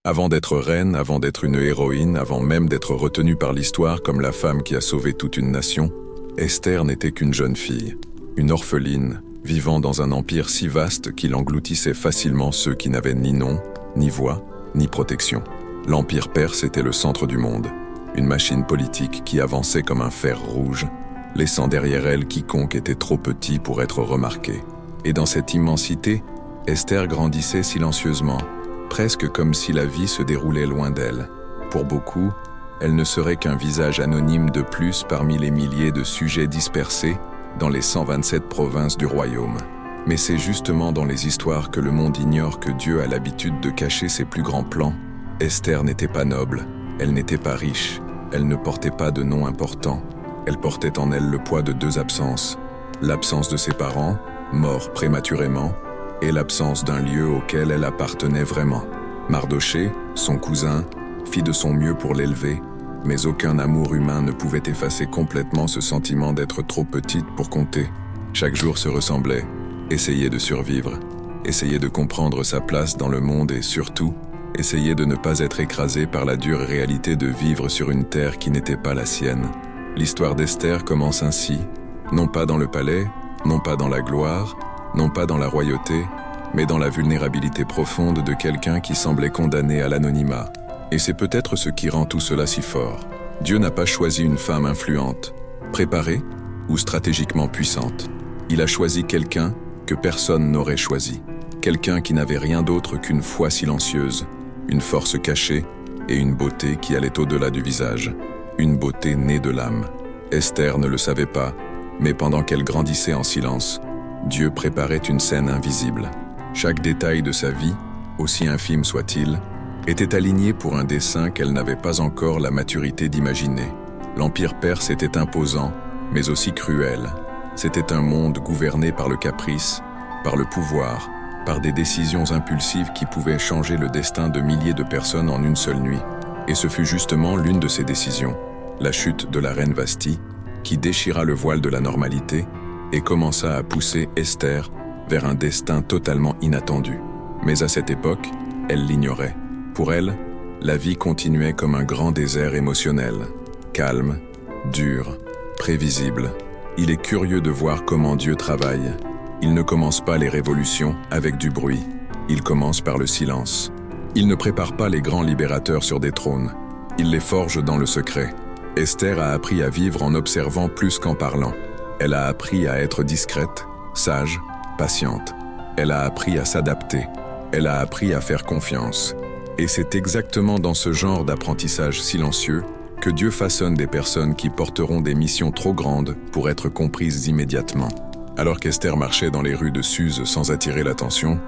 Avant d'être reine, avant d'être une héroïne, avant même d'être retenue par l'histoire comme la femme qui a sauvé toute une nation, Esther n'était qu'une jeune fille, une orpheline, vivant dans un empire si vaste qu'il engloutissait facilement ceux qui n'avaient ni nom, ni voix, ni protection. L'empire perse était le centre du monde, une machine politique qui avançait comme un fer rouge, laissant derrière elle quiconque était trop petit pour être remarqué. Et dans cette immensité, Esther grandissait silencieusement, presque comme si la vie se déroulait loin d'elle. Pour beaucoup, elle ne serait qu'un visage anonyme de plus parmi les milliers de sujets dispersés dans les 127 provinces du royaume. Mais c'est justement dans les histoires que le monde ignore que Dieu a l'habitude de cacher ses plus grands plans. Esther n'était pas noble, elle n'était pas riche, elle ne portait pas de nom important. Elle portait en elle le poids de deux absences, l'absence de ses parents, morts prématurément, et l'absence d'un lieu auquel elle appartenait vraiment. Mardochée, son cousin, fit de son mieux pour l'élever, mais aucun amour humain ne pouvait effacer complètement ce sentiment d'être trop petite pour compter. Chaque jour se ressemblait, essayait de survivre, essayait de comprendre sa place dans le monde et surtout, essayait de ne pas être écrasée par la dure réalité de vivre sur une terre qui n'était pas la sienne. L'histoire d'Esther commence ainsi, non pas dans le palais, non pas dans la gloire, non pas dans la royauté, mais dans la vulnérabilité profonde de quelqu'un qui semblait condamné à l'anonymat. Et c'est peut-être ce qui rend tout cela si fort. Dieu n'a pas choisi une femme influente, préparée ou stratégiquement puissante. Il a choisi quelqu'un que personne n'aurait choisi. Quelqu'un qui n'avait rien d'autre qu'une foi silencieuse, une force cachée et une beauté qui allait au-delà du visage. Une beauté née de l'âme. Esther ne le savait pas, mais pendant qu'elle grandissait en silence, Dieu préparait une scène invisible. Chaque détail de sa vie, aussi infime soit-il, était aligné pour un dessein qu'elle n'avait pas encore la maturité d'imaginer. L'empire perse était imposant, mais aussi cruel. C'était un monde gouverné par le caprice, par le pouvoir, par des décisions impulsives qui pouvaient changer le destin de milliers de personnes en une seule nuit. Et ce fut justement l'une de ces décisions, la chute de la reine Vashti, qui déchira le voile de la normalité et commença à pousser Esther vers un destin totalement inattendu. Mais à cette époque, elle l'ignorait. Pour elle, la vie continuait comme un grand désert émotionnel, calme, dur, prévisible. Il est curieux de voir comment Dieu travaille. Il ne commence pas les révolutions avec du bruit. Il commence par le silence. Il ne prépare pas les grands libérateurs sur des trônes. Il les forge dans le secret. Esther a appris à vivre en observant plus qu'en parlant. Elle a appris à être discrète, sage, patiente. Elle a appris à s'adapter. Elle a appris à faire confiance. Et c'est exactement dans ce genre d'apprentissage silencieux que Dieu façonne des personnes qui porteront des missions trop grandes pour être comprises immédiatement. Alors qu'Esther marchait dans les rues de Suse sans attirer l'attention,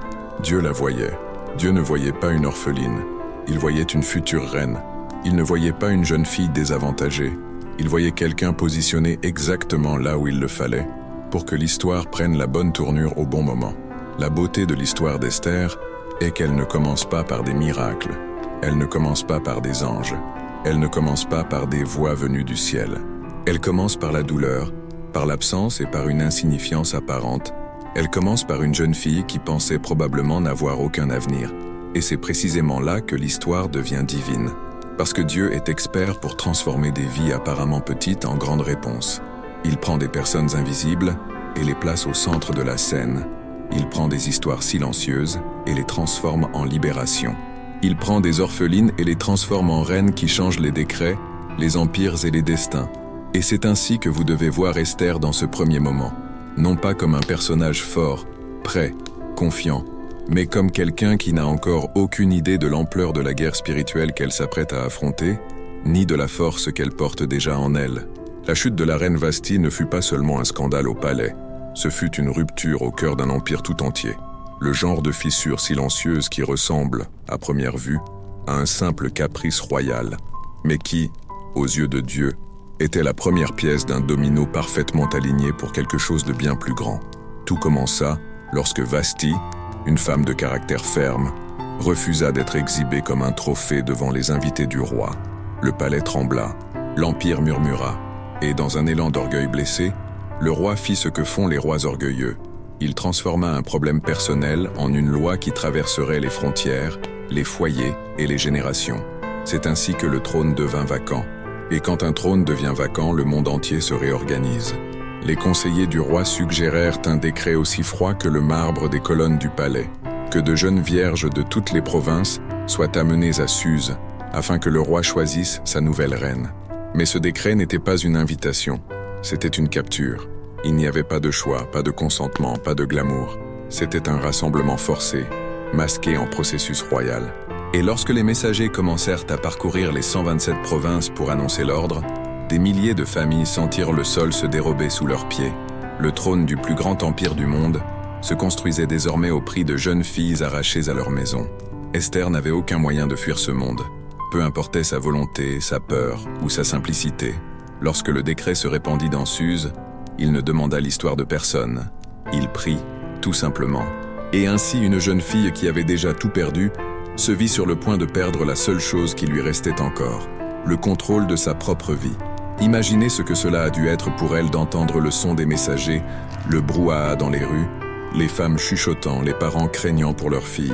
Dieu la voyait. Dieu ne voyait pas une orpheline. Il voyait une future reine. Il ne voyait pas une jeune fille désavantagée. Il voyait quelqu'un positionné exactement là où il le fallait, pour que l'histoire prenne la bonne tournure au bon moment. La beauté de l'histoire d'Esther est qu'elle ne commence pas par des miracles. Elle ne commence pas par des anges. Elle ne commence pas par des voix venues du ciel. Elle commence par la douleur, par l'absence et par une insignifiance apparente. Elle commence par une jeune fille qui pensait probablement n'avoir aucun avenir. Et c'est précisément là que l'histoire devient divine. Parce que Dieu est expert pour transformer des vies apparemment petites en grandes réponses. Il prend des personnes invisibles et les place au centre de la scène. Il prend des histoires silencieuses et les transforme en libération. Il prend des orphelines et les transforme en reines qui changent les décrets, les empires et les destins. Et c'est ainsi que vous devez voir Esther dans ce premier moment. Non pas comme un personnage fort, prêt, confiant, mais comme quelqu'un qui n'a encore aucune idée de l'ampleur de la guerre spirituelle qu'elle s'apprête à affronter, ni de la force qu'elle porte déjà en elle. La chute de la reine Vashti ne fut pas seulement un scandale au palais, ce fut une rupture au cœur d'un empire tout entier. Le genre de fissure silencieuse qui ressemble, à première vue, à un simple caprice royal, mais qui, aux yeux de Dieu, était la première pièce d'un domino parfaitement aligné pour quelque chose de bien plus grand. Tout commença lorsque Vashti, une femme de caractère ferme, refusa d'être exhibée comme un trophée devant les invités du roi. Le palais trembla, l'empire murmura, et dans un élan d'orgueil blessé, le roi fit ce que font les rois orgueilleux. Il transforma un problème personnel en une loi qui traverserait les frontières les foyers et les générations. C'est ainsi que le trône devint vacant. Et quand un trône devient vacant, le monde entier se réorganise. Les conseillers du roi suggérèrent un décret aussi froid que le marbre des colonnes du palais, que de jeunes vierges de toutes les provinces soient amenées à Suse, afin que le roi choisisse sa nouvelle reine. Mais ce décret n'était pas une invitation, c'était une capture. Il n'y avait pas de choix, pas de consentement, pas de glamour. C'était un rassemblement forcé, masqué en processus royal. Et lorsque les messagers commencèrent à parcourir les 127 provinces pour annoncer l'ordre, des milliers de familles sentirent le sol se dérober sous leurs pieds. Le trône du plus grand empire du monde se construisait désormais au prix de jeunes filles arrachées à leur maison. Esther n'avait aucun moyen de fuir ce monde. Peu importait sa volonté, sa peur ou sa simplicité. Lorsque le décret se répandit dans Suse, il ne demanda l'histoire de personne. Il prit, tout simplement. Et ainsi une jeune fille qui avait déjà tout perdu se vit sur le point de perdre la seule chose qui lui restait encore, le contrôle de sa propre vie. Imaginez ce que cela a dû être pour elle d'entendre le son des messagers, le brouhaha dans les rues, les femmes chuchotant, les parents craignant pour leur fille.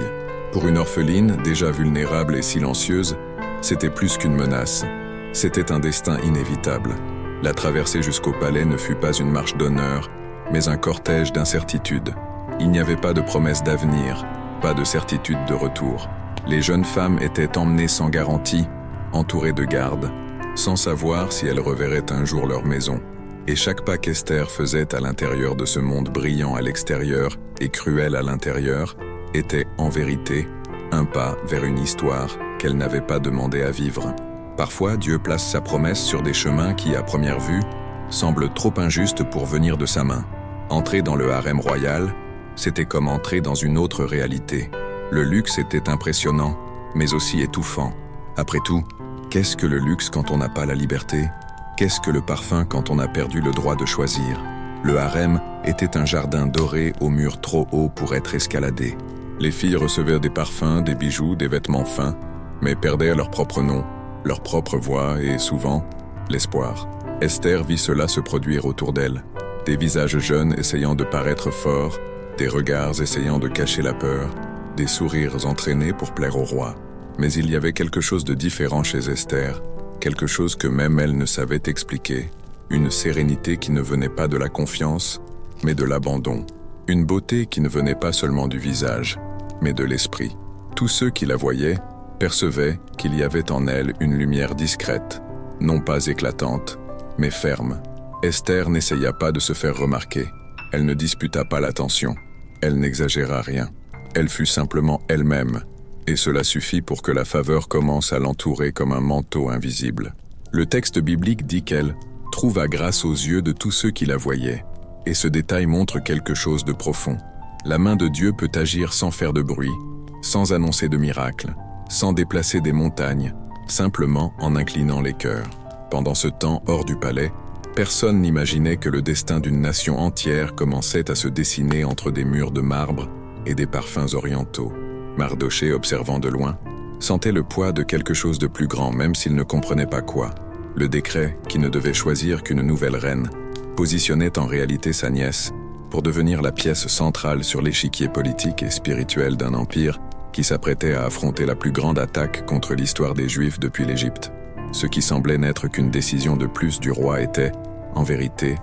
Pour une orpheline, déjà vulnérable et silencieuse, c'était plus qu'une menace. C'était un destin inévitable. La traversée jusqu'au palais ne fut pas une marche d'honneur, mais un cortège d'incertitudes. Il n'y avait pas de promesse d'avenir, pas de certitude de retour. Les jeunes femmes étaient emmenées sans garantie, entourées de gardes, sans savoir si elles reverraient un jour leur maison. Et chaque pas qu'Esther faisait à l'intérieur de ce monde brillant à l'extérieur et cruel à l'intérieur était, en vérité, un pas vers une histoire qu'elle n'avait pas demandé à vivre. Parfois, Dieu place sa promesse sur des chemins qui, à première vue, semblent trop injustes pour venir de sa main. Entrer dans le harem royal, c'était comme entrer dans une autre réalité. Le luxe était impressionnant, mais aussi étouffant. Après tout, qu'est-ce que le luxe quand on n'a pas la liberté? Qu'est-ce que le parfum quand on a perdu le droit de choisir? Le harem était un jardin doré aux murs trop hauts pour être escaladé. Les filles recevaient des parfums, des bijoux, des vêtements fins, mais perdaient leur propre nom, leur propre voix et, souvent, l'espoir. Esther vit cela se produire autour d'elle. Des visages jeunes essayant de paraître forts, des regards essayant de cacher la peur, des sourires entraînés pour plaire au roi. Mais il y avait quelque chose de différent chez Esther, quelque chose que même elle ne savait expliquer, une sérénité qui ne venait pas de la confiance, mais de l'abandon, une beauté qui ne venait pas seulement du visage, mais de l'esprit. Tous ceux qui la voyaient percevaient qu'il y avait en elle une lumière discrète, non pas éclatante, mais ferme. Esther n'essaya pas de se faire remarquer, elle ne disputa pas l'attention, elle n'exagéra rien. Elle fut simplement elle-même, et cela suffit pour que la faveur commence à l'entourer comme un manteau invisible. Le texte biblique dit qu'elle trouva grâce aux yeux de tous ceux qui la voyaient, et ce détail montre quelque chose de profond. La main de Dieu peut agir sans faire de bruit, sans annoncer de miracle, sans déplacer des montagnes, simplement en inclinant les cœurs. Pendant ce temps, hors du palais, personne n'imaginait que le destin d'une nation entière commençait à se dessiner entre des murs de marbre et des parfums orientaux. Mardochée, observant de loin, sentait le poids de quelque chose de plus grand, même s'il ne comprenait pas quoi. Le décret, qui ne devait choisir qu'une nouvelle reine, positionnait en réalité sa nièce pour devenir la pièce centrale sur l'échiquier politique et spirituel d'un empire qui s'apprêtait à affronter la plus grande attaque contre l'histoire des Juifs depuis l'Égypte. Ce qui semblait n'être qu'une décision de plus du roi était, en vérité,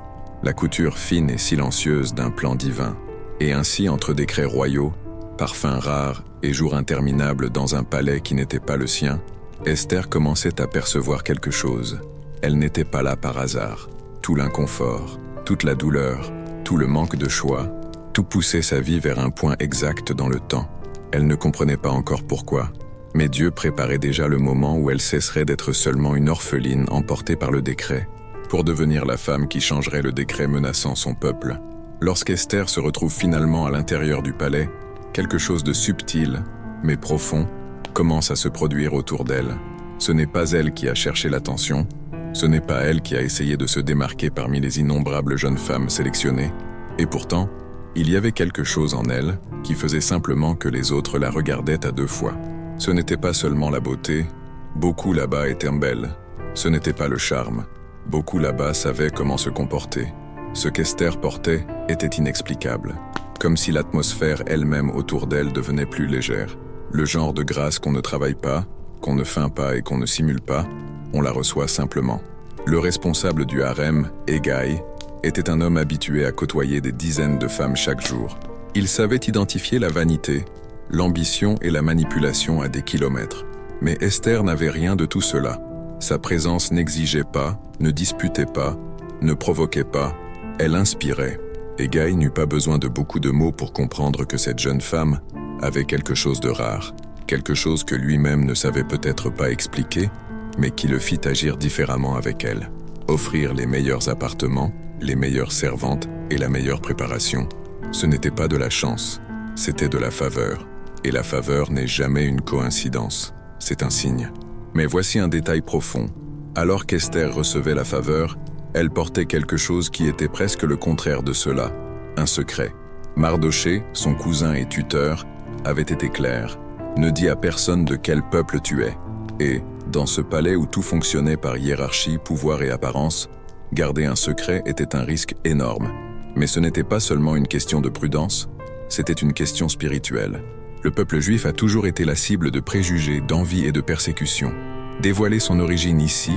la couture fine et silencieuse d'un plan divin. Et ainsi, entre décrets royaux, parfums rares et jours interminables dans un palais qui n'était pas le sien, Esther commençait à percevoir quelque chose. Elle n'était pas là par hasard. Tout l'inconfort, toute la douleur, tout le manque de choix, tout poussait sa vie vers un point exact dans le temps. Elle ne comprenait pas encore pourquoi, mais Dieu préparait déjà le moment où elle cesserait d'être seulement une orpheline emportée par le décret, pour devenir la femme qui changerait le décret menaçant son peuple. Lorsqu'Esther se retrouve finalement à l'intérieur du palais, quelque chose de subtil, mais profond, commence à se produire autour d'elle. Ce n'est pas elle qui a cherché l'attention, ce n'est pas elle qui a essayé de se démarquer parmi les innombrables jeunes femmes sélectionnées, et pourtant, il y avait quelque chose en elle qui faisait simplement que les autres la regardaient à deux fois. Ce n'était pas seulement la beauté, beaucoup là-bas étaient belles. Ce n'était pas le charme, beaucoup là-bas savaient comment se comporter. Ce qu'Esther portait était inexplicable, comme si l'atmosphère elle-même autour d'elle devenait plus légère. Le genre de grâce qu'on ne travaille pas, qu'on ne feint pas et qu'on ne simule pas, on la reçoit simplement. Le responsable du harem, Hegai, était un homme habitué à côtoyer des dizaines de femmes chaque jour. Il savait identifier la vanité, l'ambition et la manipulation à des kilomètres. Mais Esther n'avait rien de tout cela. Sa présence n'exigeait pas, ne disputait pas, ne provoquait pas, elle inspirait. Hegai n'eut pas besoin de beaucoup de mots pour comprendre que cette jeune femme avait quelque chose de rare, quelque chose que lui-même ne savait peut-être pas expliquer, mais qui le fit agir différemment avec elle. Offrir les meilleurs appartements, les meilleures servantes et la meilleure préparation, ce n'était pas de la chance, c'était de la faveur. Et la faveur n'est jamais une coïncidence, c'est un signe. Mais voici un détail profond. Alors qu'Esther recevait la faveur, elle portait quelque chose qui était presque le contraire de cela, un secret. Mardochée, son cousin et tuteur, avait été clair. Ne dis à personne de quel peuple tu es. Et, dans ce palais où tout fonctionnait par hiérarchie, pouvoir et apparence, garder un secret était un risque énorme. Mais ce n'était pas seulement une question de prudence, c'était une question spirituelle. Le peuple juif a toujours été la cible de préjugés, d'envie et de persécutions. Dévoiler son origine ici,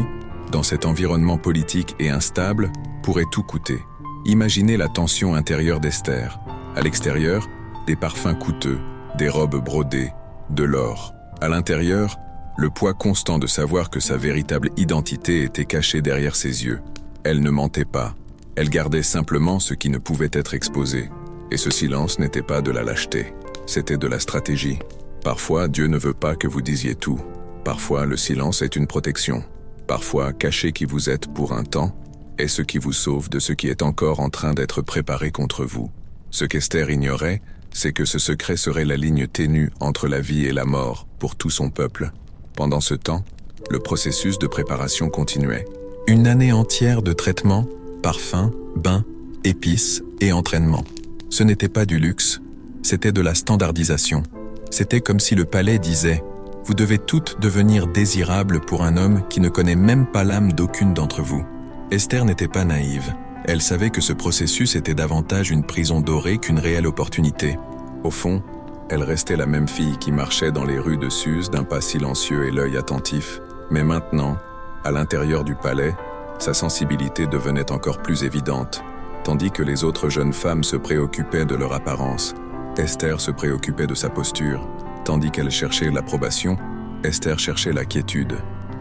dans cet environnement politique et instable, pourrait tout coûter. Imaginez la tension intérieure d'Esther. À l'extérieur, des parfums coûteux, des robes brodées, de l'or. À l'intérieur, le poids constant de savoir que sa véritable identité était cachée derrière ses yeux. Elle ne mentait pas. Elle gardait simplement ce qui ne pouvait être exposé. Et ce silence n'était pas de la lâcheté. C'était de la stratégie. Parfois, Dieu ne veut pas que vous disiez tout. Parfois, le silence est une protection. Parfois, cacher qui vous êtes pour un temps est ce qui vous sauve de ce qui est encore en train d'être préparé contre vous. Ce qu'Esther ignorait, c'est que ce secret serait la ligne ténue entre la vie et la mort pour tout son peuple. Pendant ce temps, le processus de préparation continuait. Une année entière de traitements, parfums, bains, épices et entraînements. Ce n'était pas du luxe, c'était de la standardisation. C'était comme si le palais disait « Vous devez toutes devenir désirables pour un homme qui ne connaît même pas l'âme d'aucune d'entre vous ». Esther n'était pas naïve. Elle savait que ce processus était davantage une prison dorée qu'une réelle opportunité. Au fond, elle restait la même fille qui marchait dans les rues de Suse d'un pas silencieux et l'œil attentif. Mais maintenant, à l'intérieur du palais, sa sensibilité devenait encore plus évidente. Tandis que les autres jeunes femmes se préoccupaient de leur apparence, Esther se préoccupait de sa posture. Tandis qu'elle cherchait l'approbation, Esther cherchait la quiétude.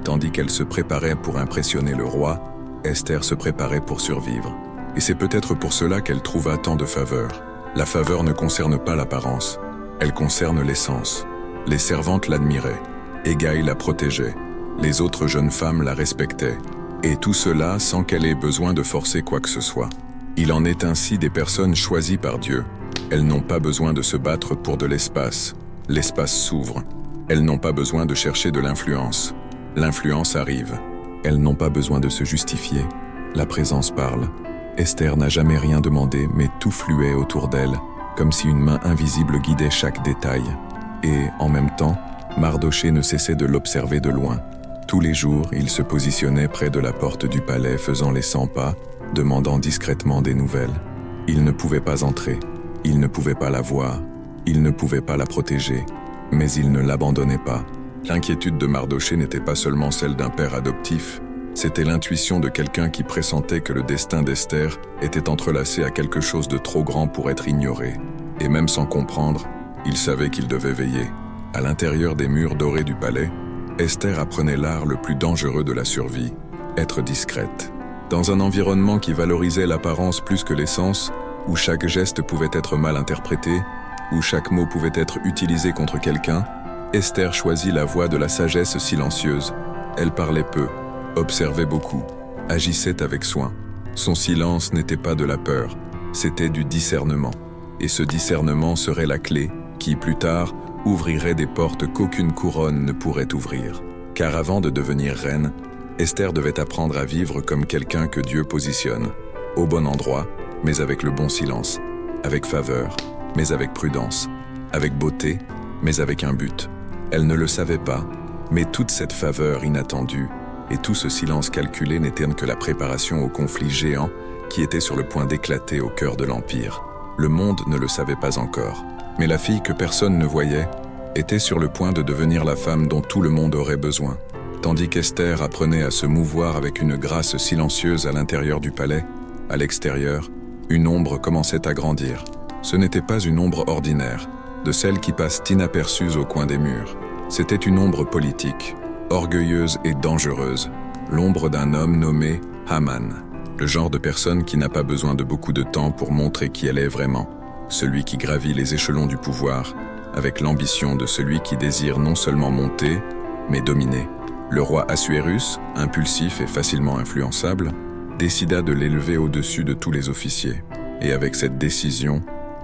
Tandis qu'elle se préparait pour impressionner le roi, Esther se préparait pour survivre. Et c'est peut-être pour cela qu'elle trouva tant de faveur. La faveur ne concerne pas l'apparence, elle concerne l'essence. Les servantes l'admiraient, Hegai la protégeait, les autres jeunes femmes la respectaient. Et tout cela sans qu'elle ait besoin de forcer quoi que ce soit. Il en est ainsi des personnes choisies par Dieu. Elles n'ont pas besoin de se battre pour de l'espace. L'espace s'ouvre. Elles n'ont pas besoin de chercher de l'influence. L'influence arrive. Elles n'ont pas besoin de se justifier. La présence parle. Esther n'a jamais rien demandé, mais tout fluait autour d'elle, comme si une main invisible guidait chaque détail. Et, en même temps, Mardochée ne cessait de l'observer de loin. Tous les jours, il se positionnait près de la porte du palais, faisant les 100 pas, demandant discrètement des nouvelles. Il ne pouvait pas entrer, il ne pouvait pas la voir, il ne pouvait pas la protéger, mais il ne l'abandonnait pas. L'inquiétude de Mardochée n'était pas seulement celle d'un père adoptif, c'était l'intuition de quelqu'un qui pressentait que le destin d'Esther était entrelacé à quelque chose de trop grand pour être ignoré. Et même sans comprendre, il savait qu'il devait veiller. À l'intérieur des murs dorés du palais, Esther apprenait l'art le plus dangereux de la survie, être discrète. Dans un environnement qui valorisait l'apparence plus que l'essence, où chaque geste pouvait être mal interprété, où chaque mot pouvait être utilisé contre quelqu'un, Esther choisit la voie de la sagesse silencieuse. Elle parlait peu, observait beaucoup, agissait avec soin. Son silence n'était pas de la peur, c'était du discernement. Et ce discernement serait la clé qui, plus tard, ouvrirait des portes qu'aucune couronne ne pourrait ouvrir. Car avant de devenir reine, Esther devait apprendre à vivre comme quelqu'un que Dieu positionne, au bon endroit, mais avec le bon silence, avec faveur, mais avec prudence, avec beauté, mais avec un but. Elle ne le savait pas, mais toute cette faveur inattendue et tout ce silence calculé n'étaient que la préparation au conflit géant qui était sur le point d'éclater au cœur de l'Empire. Le monde ne le savait pas encore, mais la fille que personne ne voyait était sur le point de devenir la femme dont tout le monde aurait besoin. Tandis qu'Esther apprenait à se mouvoir avec une grâce silencieuse à l'intérieur du palais, à l'extérieur, une ombre commençait à grandir. Ce n'était pas une ombre ordinaire, de celles qui passent inaperçues au coin des murs. C'était une ombre politique, orgueilleuse et dangereuse, l'ombre d'un homme nommé Haman, le genre de personne qui n'a pas besoin de beaucoup de temps pour montrer qui elle est vraiment, celui qui gravit les échelons du pouvoir, avec l'ambition de celui qui désire non seulement monter, mais dominer. Le roi Assuérus, impulsif et facilement influençable, décida de l'élever au-dessus de tous les officiers. Et avec cette décision,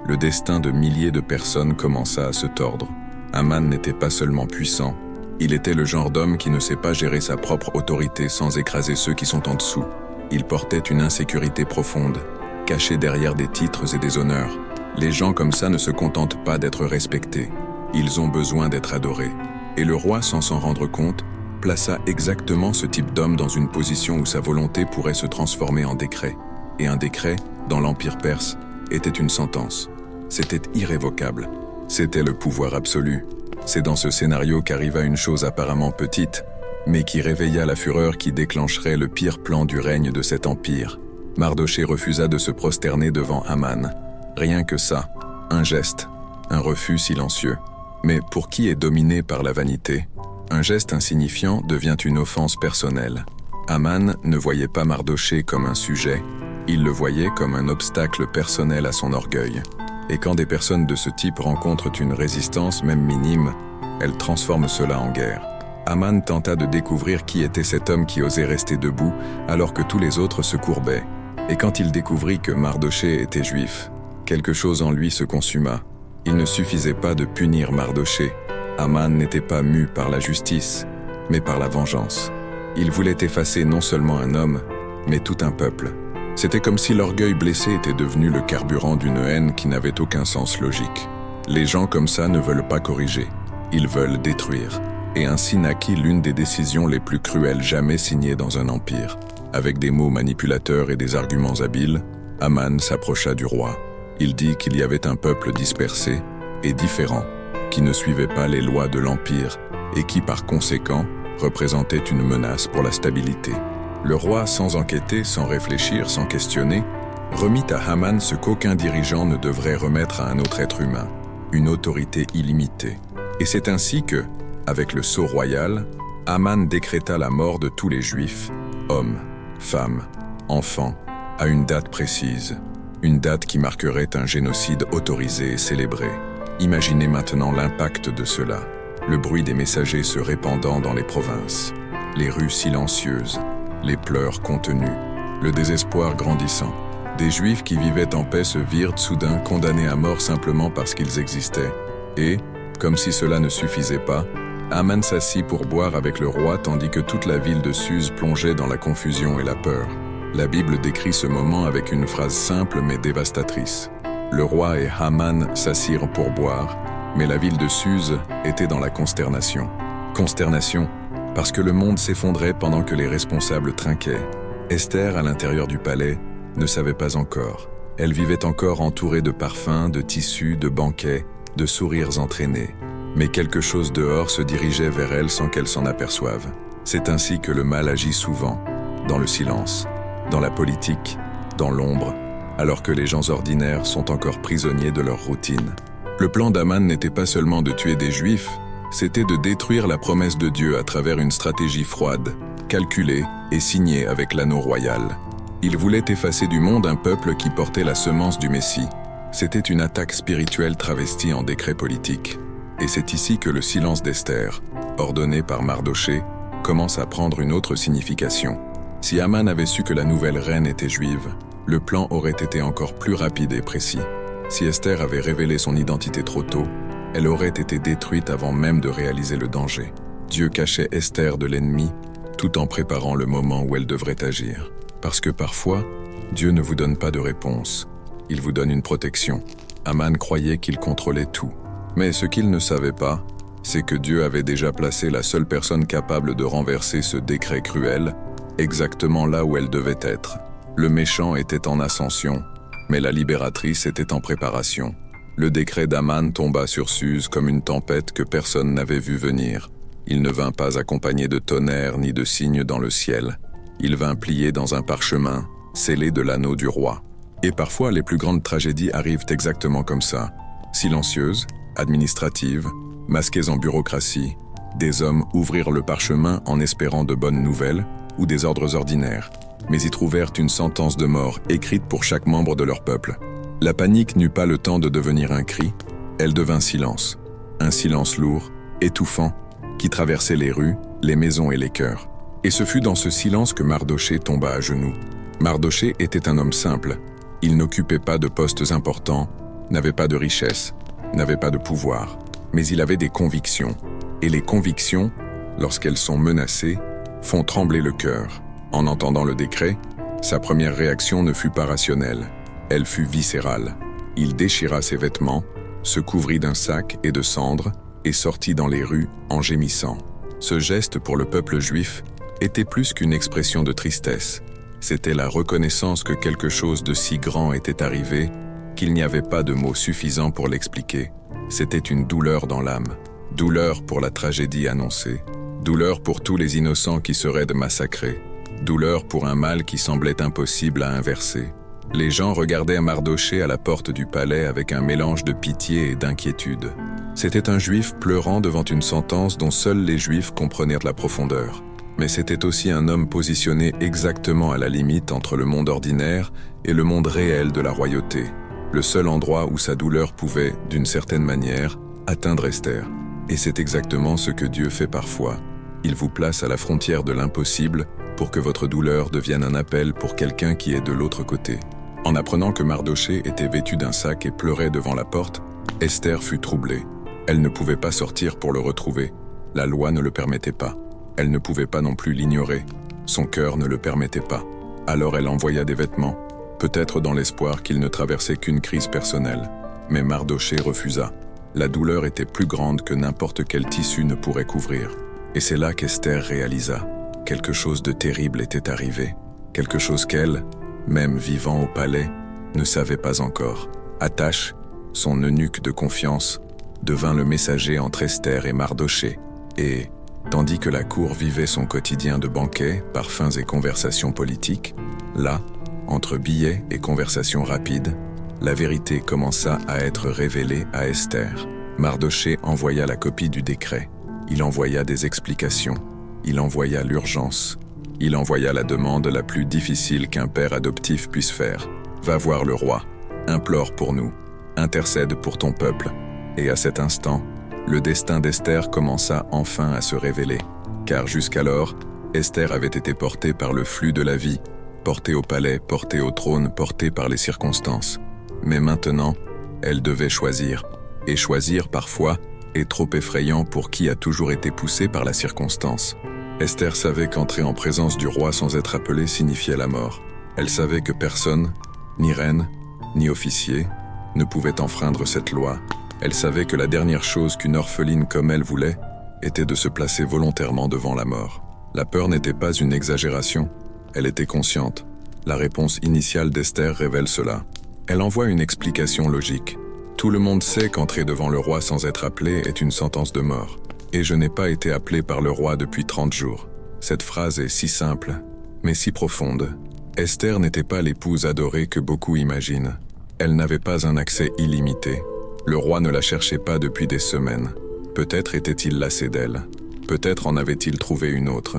le destin de milliers de personnes commença à se tordre. Haman n'était pas seulement puissant, il était le genre d'homme qui ne sait pas gérer sa propre autorité sans écraser ceux qui sont en dessous. Il portait une insécurité profonde, cachée derrière des titres et des honneurs. Les gens comme ça ne se contentent pas d'être respectés, ils ont besoin d'être adorés. Et le roi, sans s'en rendre compte, plaça exactement ce type d'homme dans une position où sa volonté pourrait se transformer en décret. Et un décret, dans l'Empire perse, était une sentence. C'était irrévocable. C'était le pouvoir absolu. C'est dans ce scénario qu'arriva une chose apparemment petite, mais qui réveilla la fureur qui déclencherait le pire plan du règne de cet empire. Mardochée refusa de se prosterner devant Haman. Rien que ça, un geste, un refus silencieux. Mais pour qui est dominé par la vanité, un geste insignifiant devient une offense personnelle. Haman ne voyait pas Mardochée comme un sujet, il le voyait comme un obstacle personnel à son orgueil. Et quand des personnes de ce type rencontrent une résistance, même minime, elles transforment cela en guerre. Haman tenta de découvrir qui était cet homme qui osait rester debout alors que tous les autres se courbaient. Et quand il découvrit que Mardochée était juif, quelque chose en lui se consuma. Il ne suffisait pas de punir Mardochée. Haman n'était pas mu par la justice, mais par la vengeance. Il voulait effacer non seulement un homme, mais tout un peuple. C'était comme si l'orgueil blessé était devenu le carburant d'une haine qui n'avait aucun sens logique. Les gens comme ça ne veulent pas corriger, ils veulent détruire. Et ainsi naquit l'une des décisions les plus cruelles jamais signées dans un empire. Avec des mots manipulateurs et des arguments habiles, Haman s'approcha du roi. Il dit qu'il y avait un peuple dispersé et différent, qui ne suivait pas les lois de l'empire et qui, par conséquent, représentait une menace pour la stabilité. Le roi, sans enquêter, sans réfléchir, sans questionner, remit à Haman ce qu'aucun dirigeant ne devrait remettre à un autre être humain, une autorité illimitée. Et c'est ainsi que, avec le sceau royal, Haman décréta la mort de tous les Juifs, hommes, femmes, enfants, à une date précise, une date qui marquerait un génocide autorisé et célébré. Imaginez maintenant l'impact de cela, le bruit des messagers se répandant dans les provinces, les rues silencieuses, les pleurs contenus, le désespoir grandissant. Des Juifs qui vivaient en paix se virent soudain condamnés à mort simplement parce qu'ils existaient. Et, comme si cela ne suffisait pas, Haman s'assit pour boire avec le roi tandis que toute la ville de Suse plongeait dans la confusion et la peur. La Bible décrit ce moment avec une phrase simple mais dévastatrice. Le roi et Haman s'assirent pour boire, mais la ville de Suse était dans la consternation. Consternation, parce que le monde s'effondrait pendant que les responsables trinquaient. Esther, à l'intérieur du palais, ne savait pas encore. Elle vivait encore entourée de parfums, de tissus, de banquets, de sourires entraînés. Mais quelque chose dehors se dirigeait vers elle sans qu'elle s'en aperçoive. C'est ainsi que le mal agit souvent, dans le silence, dans la politique, dans l'ombre, alors que les gens ordinaires sont encore prisonniers de leur routine. Le plan d'Haman n'était pas seulement de tuer des Juifs, c'était de détruire la promesse de Dieu à travers une stratégie froide, calculée et signée avec l'anneau royal. Il voulait effacer du monde un peuple qui portait la semence du Messie. C'était une attaque spirituelle travestie en décret politique. Et c'est ici que le silence d'Esther, ordonné par Mardochée, commence à prendre une autre signification. Si Haman avait su que la nouvelle reine était juive, le plan aurait été encore plus rapide et précis. Si Esther avait révélé son identité trop tôt, elle aurait été détruite avant même de réaliser le danger. Dieu cachait Esther de l'ennemi, tout en préparant le moment où elle devrait agir. Parce que parfois, Dieu ne vous donne pas de réponse, il vous donne une protection. Haman croyait qu'il contrôlait tout. Mais ce qu'il ne savait pas, c'est que Dieu avait déjà placé la seule personne capable de renverser ce décret cruel, exactement là où elle devait être. Le méchant était en ascension, mais la libératrice était en préparation. Le décret d'Aman tomba sur Suse comme une tempête que personne n'avait vue venir. Il ne vint pas accompagné de tonnerre ni de signes dans le ciel. Il vint plié dans un parchemin, scellé de l'anneau du roi. Et parfois, les plus grandes tragédies arrivent exactement comme ça. Silencieuses, administratives, masquées en bureaucratie, des hommes ouvrirent le parchemin en espérant de bonnes nouvelles ou des ordres ordinaires, mais y trouvèrent une sentence de mort écrite pour chaque membre de leur peuple. La panique n'eut pas le temps de devenir un cri, elle devint silence. Un silence lourd, étouffant, qui traversait les rues, les maisons et les cœurs. Et ce fut dans ce silence que Mardoché tomba à genoux. Mardoché était un homme simple. Il n'occupait pas de postes importants, n'avait pas de richesse, n'avait pas de pouvoir. Mais il avait des convictions. Et les convictions, lorsqu'elles sont menacées, font trembler le cœur. En entendant le décret, sa première réaction ne fut pas rationnelle. Elle fut viscérale. Il déchira ses vêtements, se couvrit d'un sac et de cendres, et sortit dans les rues en gémissant. Ce geste pour le peuple juif était plus qu'une expression de tristesse. C'était la reconnaissance que quelque chose de si grand était arrivé qu'il n'y avait pas de mots suffisants pour l'expliquer. C'était une douleur dans l'âme. Douleur pour la tragédie annoncée. Douleur pour tous les innocents qui seraient massacrés. Douleur pour un mal qui semblait impossible à inverser. Les gens regardaient Mardoché à la porte du palais avec un mélange de pitié et d'inquiétude. C'était un juif pleurant devant une sentence dont seuls les juifs comprenaient la profondeur. Mais c'était aussi un homme positionné exactement à la limite entre le monde ordinaire et le monde réel de la royauté. Le seul endroit où sa douleur pouvait, d'une certaine manière, atteindre Esther. Et c'est exactement ce que Dieu fait parfois. Il vous place à la frontière de l'impossible pour que votre douleur devienne un appel pour quelqu'un qui est de l'autre côté. En apprenant que Mardoché était vêtu d'un sac et pleurait devant la porte, Esther fut troublée. Elle ne pouvait pas sortir pour le retrouver. La loi ne le permettait pas. Elle ne pouvait pas non plus l'ignorer. Son cœur ne le permettait pas. Alors elle envoya des vêtements, peut-être dans l'espoir qu'il ne traversait qu'une crise personnelle. Mais Mardoché refusa. La douleur était plus grande que n'importe quel tissu ne pourrait couvrir. Et c'est là qu'Esther réalisa. Quelque chose de terrible était arrivé. Quelque chose qu'elle, même vivant au palais, ne savait pas encore. Attache, son eunuque de confiance, devint le messager entre Esther et Mardoché. Et, tandis que la cour vivait son quotidien de banquets, parfums et conversations politiques, là, entre billets et conversations rapides, la vérité commença à être révélée à Esther. Mardoché envoya la copie du décret. Il envoya des explications. Il envoya l'urgence. Il envoya la demande la plus difficile qu'un père adoptif puisse faire. Va voir le roi. Implore pour nous. Intercède pour ton peuple. Et à cet instant, le destin d'Esther commença enfin à se révéler. Car jusqu'alors, Esther avait été portée par le flux de la vie, portée au palais, portée au trône, portée par les circonstances. Mais maintenant, elle devait choisir. Et choisir, parfois, est trop effrayant pour qui a toujours été poussé par la circonstance. Esther savait qu'entrer en présence du roi sans être appelée signifiait la mort. Elle savait que personne, ni reine, ni officier, ne pouvait enfreindre cette loi. Elle savait que la dernière chose qu'une orpheline comme elle voulait était de se placer volontairement devant la mort. La peur n'était pas une exagération, elle était consciente. La réponse initiale d'Esther révèle cela. Elle envoie une explication logique. Tout le monde sait qu'entrer devant le roi sans être appelé est une sentence de mort. Et je n'ai pas été appelé par le roi depuis 30 jours. Cette phrase est si simple, mais si profonde. Esther n'était pas l'épouse adorée que beaucoup imaginent. Elle n'avait pas un accès illimité. Le roi ne la cherchait pas depuis des semaines. Peut-être était-il lassé d'elle. Peut-être en avait-il trouvé une autre.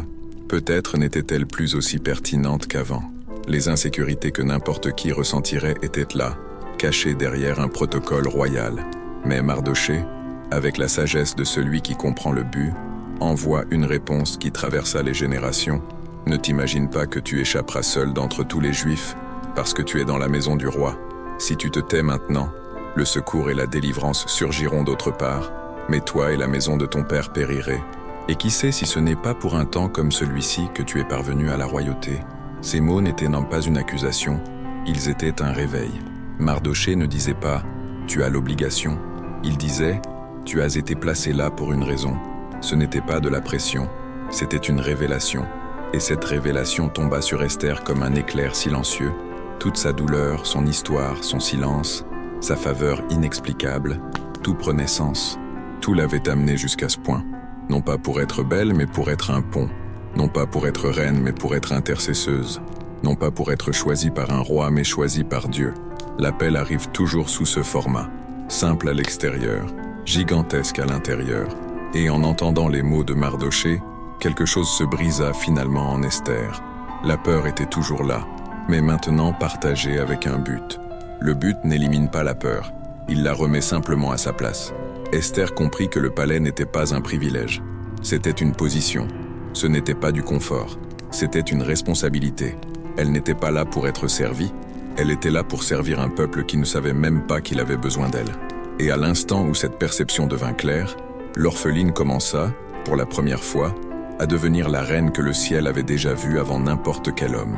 Peut-être n'était-elle plus aussi pertinente qu'avant. Les insécurités que n'importe qui ressentirait étaient là, cachées derrière un protocole royal. Mais Mardoché, avec la sagesse de celui qui comprend le but, envoie une réponse qui traversa les générations. Ne t'imagine pas que tu échapperas seul d'entre tous les Juifs, parce que tu es dans la maison du roi. Si tu te tais maintenant, le secours et la délivrance surgiront d'autre part, mais toi et la maison de ton père périrez. Et qui sait si ce n'est pas pour un temps comme celui-ci que tu es parvenu à la royauté. Ces mots n'étaient non pas une accusation, ils étaient un réveil. Mardoché ne disait pas « tu as l'obligation », il disait « tu as été placé là pour une raison ». Ce n'était pas de la pression, c'était une révélation. Et cette révélation tomba sur Esther comme un éclair silencieux. Toute sa douleur, son histoire, son silence, sa faveur inexplicable, tout prenait sens. Tout l'avait amené jusqu'à ce point. Non pas pour être belle, mais pour être un pont. Non pas pour être reine, mais pour être intercesseuse. Non pas pour être choisie par un roi, mais choisie par Dieu. L'appel arrive toujours sous ce format. Simple à l'extérieur, gigantesque à l'intérieur. Et en entendant les mots de Mardoché, quelque chose se brisa finalement en Esther. La peur était toujours là, mais maintenant partagée avec un but. Le but n'élimine pas la peur, il la remet simplement à sa place. Esther comprit que le palais n'était pas un privilège. C'était une position. Ce n'était pas du confort. C'était une responsabilité. Elle n'était pas là pour être servie. Elle était là pour servir un peuple qui ne savait même pas qu'il avait besoin d'elle. Et à l'instant où cette perception devint claire, l'orpheline commença, pour la première fois, à devenir la reine que le ciel avait déjà vue avant n'importe quel homme.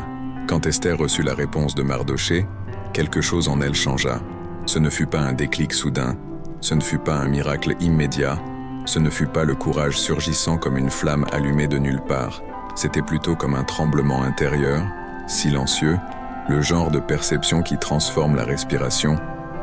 Quand Esther reçut la réponse de Mardoché, quelque chose en elle changea. Ce ne fut pas un déclic soudain, ce ne fut pas un miracle immédiat, ce ne fut pas le courage surgissant comme une flamme allumée de nulle part. C'était plutôt comme un tremblement intérieur, silencieux, le genre de perception qui transforme la respiration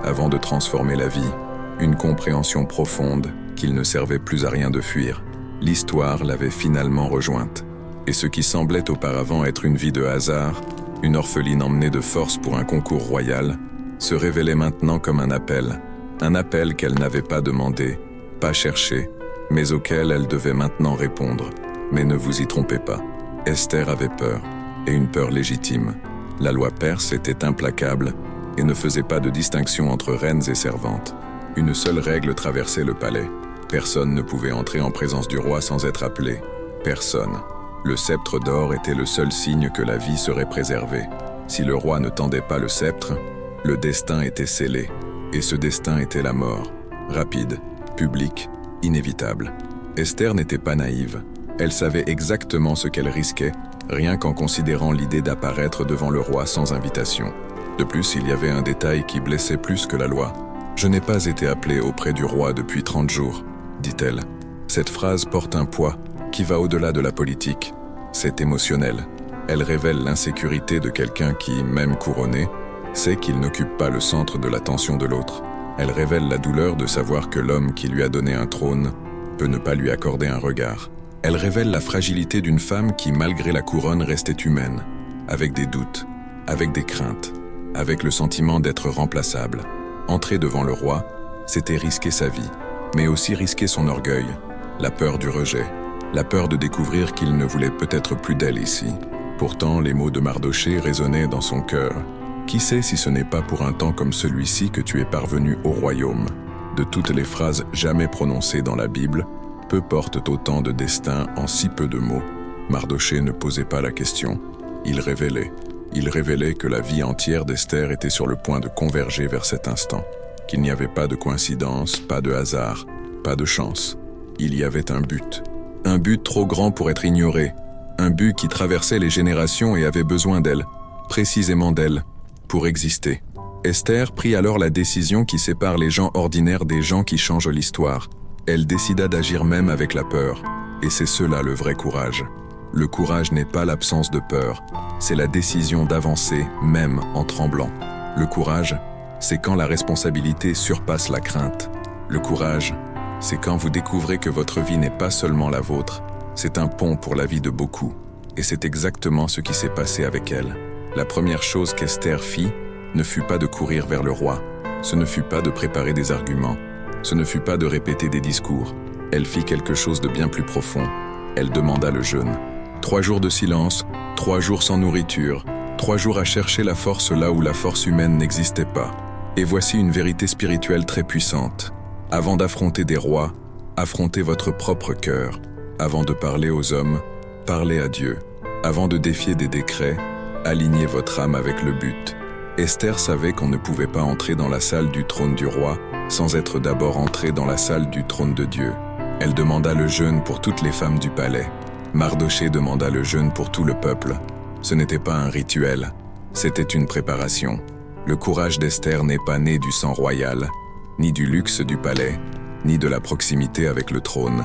avant de transformer la vie. Une compréhension profonde qu'il ne servait plus à rien de fuir. L'histoire l'avait finalement rejointe. Et ce qui semblait auparavant être une vie de hasard, une orpheline emmenée de force pour un concours royal, se révélait maintenant comme un appel qu'elle n'avait pas demandé, pas cherché, mais auquel elle devait maintenant répondre. Mais ne vous y trompez pas, Esther avait peur, et une peur légitime. La loi perse était implacable et ne faisait pas de distinction entre reines et servantes. Une seule règle traversait le palais. Personne ne pouvait entrer en présence du roi sans être appelé. Personne. Le sceptre d'or était le seul signe que la vie serait préservée. Si le roi ne tendait pas le sceptre, le destin était scellé. Et ce destin était la mort. Rapide, publique, inévitable. Esther n'était pas naïve. Elle savait exactement ce qu'elle risquait, rien qu'en considérant l'idée d'apparaître devant le roi sans invitation. De plus, il y avait un détail qui blessait plus que la loi. « Je n'ai pas été appelée auprès du roi depuis 30 jours », dit-elle. Cette phrase porte un poids qui va au-delà de la politique. C'est émotionnel. Elle révèle l'insécurité de quelqu'un qui, même couronné, sait qu'il n'occupe pas le centre de l'attention de l'autre. Elle révèle la douleur de savoir que l'homme qui lui a donné un trône peut ne pas lui accorder un regard. Elle révèle la fragilité d'une femme qui, malgré la couronne, restait humaine, avec des doutes, avec des craintes, avec le sentiment d'être remplaçable. Entrer devant le roi, c'était risquer sa vie, mais aussi risquer son orgueil, la peur du rejet, la peur de découvrir qu'il ne voulait peut-être plus d'elle ici. Pourtant, les mots de Mardoché résonnaient dans son cœur. Qui sait si ce n'est pas pour un temps comme celui-ci que tu es parvenu au royaume? De toutes les phrases jamais prononcées dans la Bible, peu portent autant de destin en si peu de mots. Mardoché ne posait pas la question. Il révélait. Il révélait que la vie entière d'Esther était sur le point de converger vers cet instant. Qu'il n'y avait pas de coïncidence, pas de hasard, pas de chance. Il y avait un but. Un but trop grand pour être ignoré. Un but qui traversait les générations et avait besoin d'elle, précisément d'elle, pour exister. Esther prit alors la décision qui sépare les gens ordinaires des gens qui changent l'histoire. Elle décida d'agir même avec la peur. Et c'est cela le vrai courage. Le courage n'est pas l'absence de peur, c'est la décision d'avancer, même en tremblant. Le courage, c'est quand la responsabilité surpasse la crainte. Le courage, c'est quand vous découvrez que votre vie n'est pas seulement la vôtre, c'est un pont pour la vie de beaucoup. Et c'est exactement ce qui s'est passé avec elle. La première chose qu'Esther fit ne fut pas de courir vers le roi, ce ne fut pas de préparer des arguments, ce ne fut pas de répéter des discours. Elle fit quelque chose de bien plus profond. Elle demanda le jeûne. 3 jours de silence, 3 jours sans nourriture, 3 jours à chercher la force là où la force humaine n'existait pas. Et voici une vérité spirituelle très puissante. Avant d'affronter des rois, affrontez votre propre cœur. Avant de parler aux hommes, parlez à Dieu. Avant de défier des décrets, alignez votre âme avec le but. Esther savait qu'on ne pouvait pas entrer dans la salle du trône du roi sans être d'abord entrée dans la salle du trône de Dieu. Elle demanda le jeûne pour toutes les femmes du palais. Mardoché demanda le jeûne pour tout le peuple. Ce n'était pas un rituel, c'était une préparation. Le courage d'Esther n'est pas né du sang royal, ni du luxe du palais, ni de la proximité avec le trône.